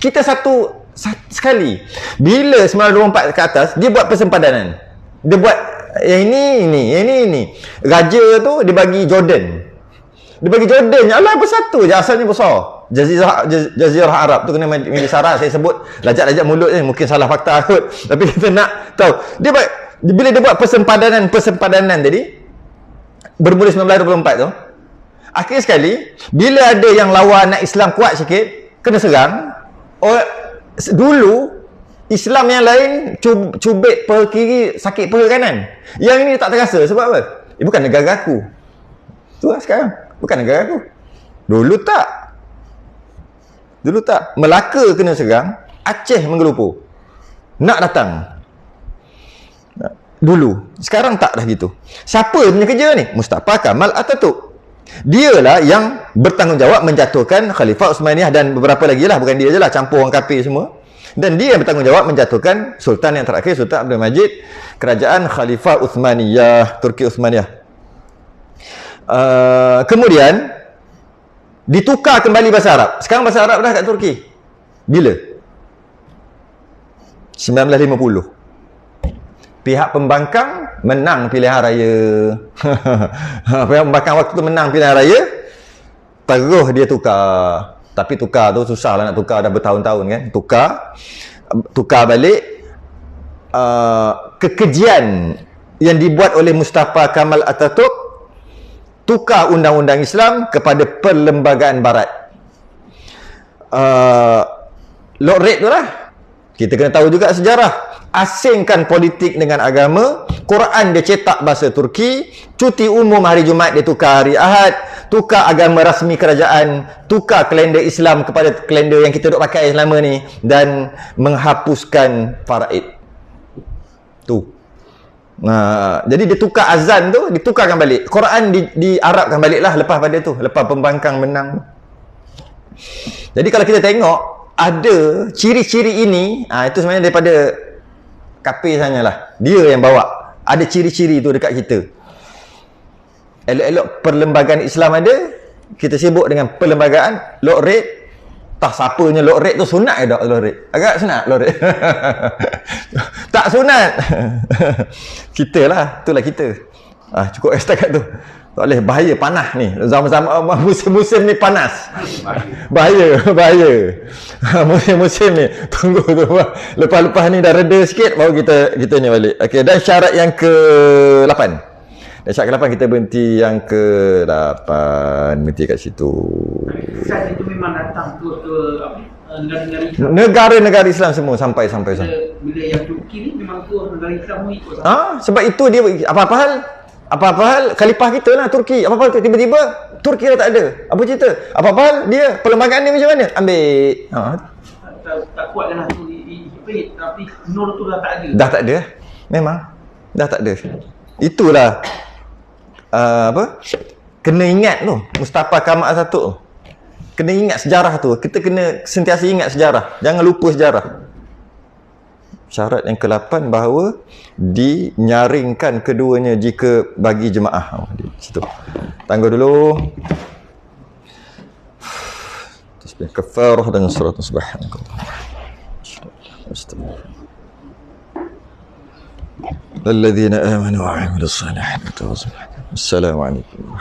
kita satu sekali. Bila 1924 ke atas, dia buat persempadanan. Dia buat yang ini. Raja tu dia bagi Jordan. Alah bersatu je, asalnya besar. Jazirah Arab tu kena menjadi sarah. Saya sebut lajak-lajak mulut ni, mungkin salah fakta kot. Tapi kita nak tahu. Bila dia buat persempadanan tadi, bermula 1924 tu, akhir sekali, bila ada yang lawan nak Islam kuat sikit, kena serang. Dulu, Islam yang lain cubit per kiri, sakit per kanan. Yang ini tak terasa. Sebab apa? Bukan negara aku. Tu lah sekarang. Bukan negara aku. Dulu tak. Melaka kena serang, Aceh menggelupur. Nak datang. Dulu. Sekarang tak dah gitu. Siapa punya kerja ni? Mustafa Kamal Atatürk. Dialah yang bertanggungjawab menjatuhkan Khalifah Uthmaniyah dan beberapa lagi lah. Bukan dia je lah, campur orang kafir semua. Dan dia yang bertanggungjawab menjatuhkan Sultan yang terakhir, Sultan Abdul Majid, kerajaan Khalifah Uthmaniyah, Turki Uthmaniyah. Kemudian ditukar kembali bahasa Arab. Sekarang bahasa Arab dah kat Turki. Bila? 1950. Pihak pembangkang menang pilihan raya. Pihak pembangkang waktu tu menang pilihan raya, terus dia tukar. Tapi tukar tu susah lah nak tukar, dah bertahun-tahun kan. Tukar balik. Kekejian yang dibuat oleh Mustafa Kamal Atatürk, tukar undang-undang Islam kepada perlembagaan barat. Lord Reid tu lah. Kita kena tahu juga sejarah. Asingkan politik dengan agama. Quran dia cetak bahasa Turki. Cuti umum hari Jumaat dia tukar hari Ahad. Tukar agama rasmi kerajaan. Tukar kalender Islam kepada kalender yang kita duk pakai selama ni. Dan menghapuskan faraid. Tu. Jadi dia tukar azan tu, ditukarkan balik. Quran diarabkan balik lah lepas pada tu. Lepas pembangkang menang. Jadi kalau kita tengok, ada ciri-ciri ini, itu sebenarnya daripada kafir sanyalah. Dia yang bawa. Ada ciri-ciri tu dekat kita. Elok-elok perlembagaan Islam ada, kita sibuk dengan perlembagaan Lord Reid. Tak siapanya Lord Reid tu, sunat ke tak Lord Reid? Agak sunat Lord Reid. Tak sunat. Kita lah, itulah kita. Cukup setakat tu. Tak boleh, bahaya, panas ni. Zaman-zaman musim-musim ni panas. Bahaya. Musim-musim ni. Tunggu tu. Lepas-lepas ni dah reda sikit, baru kita ni balik. Okey, dan syarat yang ke-8. Dan syarat ke-8 kita berhenti yang ke-8. Berhenti kat situ. Saat itu memang datang ke negara-negara Islam. Negara-negara Islam semua sampai. Bila yang Turki ni memang tu negara Islam pun ikut. Sebab itu dia apa-apa hal khalifah kita lah Turki. Apa-apa hal tiba-tiba Turki dah tak ada. Apa cerita? Apa-apa hal dia perlembagaan dia macam mana? Ambil. Tak kuat dah tu tapi nur tu dah tak ada. Dah tak ada. Memang dah tak ada. Itulah kena ingat tu Mustafa Kamal Atatürk tu. Kena ingat sejarah tu. Kita kena sentiasa ingat sejarah. Jangan lupa sejarah. Syarat yang ke-8 bahawa dinyaringkan keduanya jika bagi jemaah. Di situ. Tangguh dulu. Tasbih kafarah dengan surat subhanallah. Alladzina amanu wa 'amilus salihati. Assalamualaikum.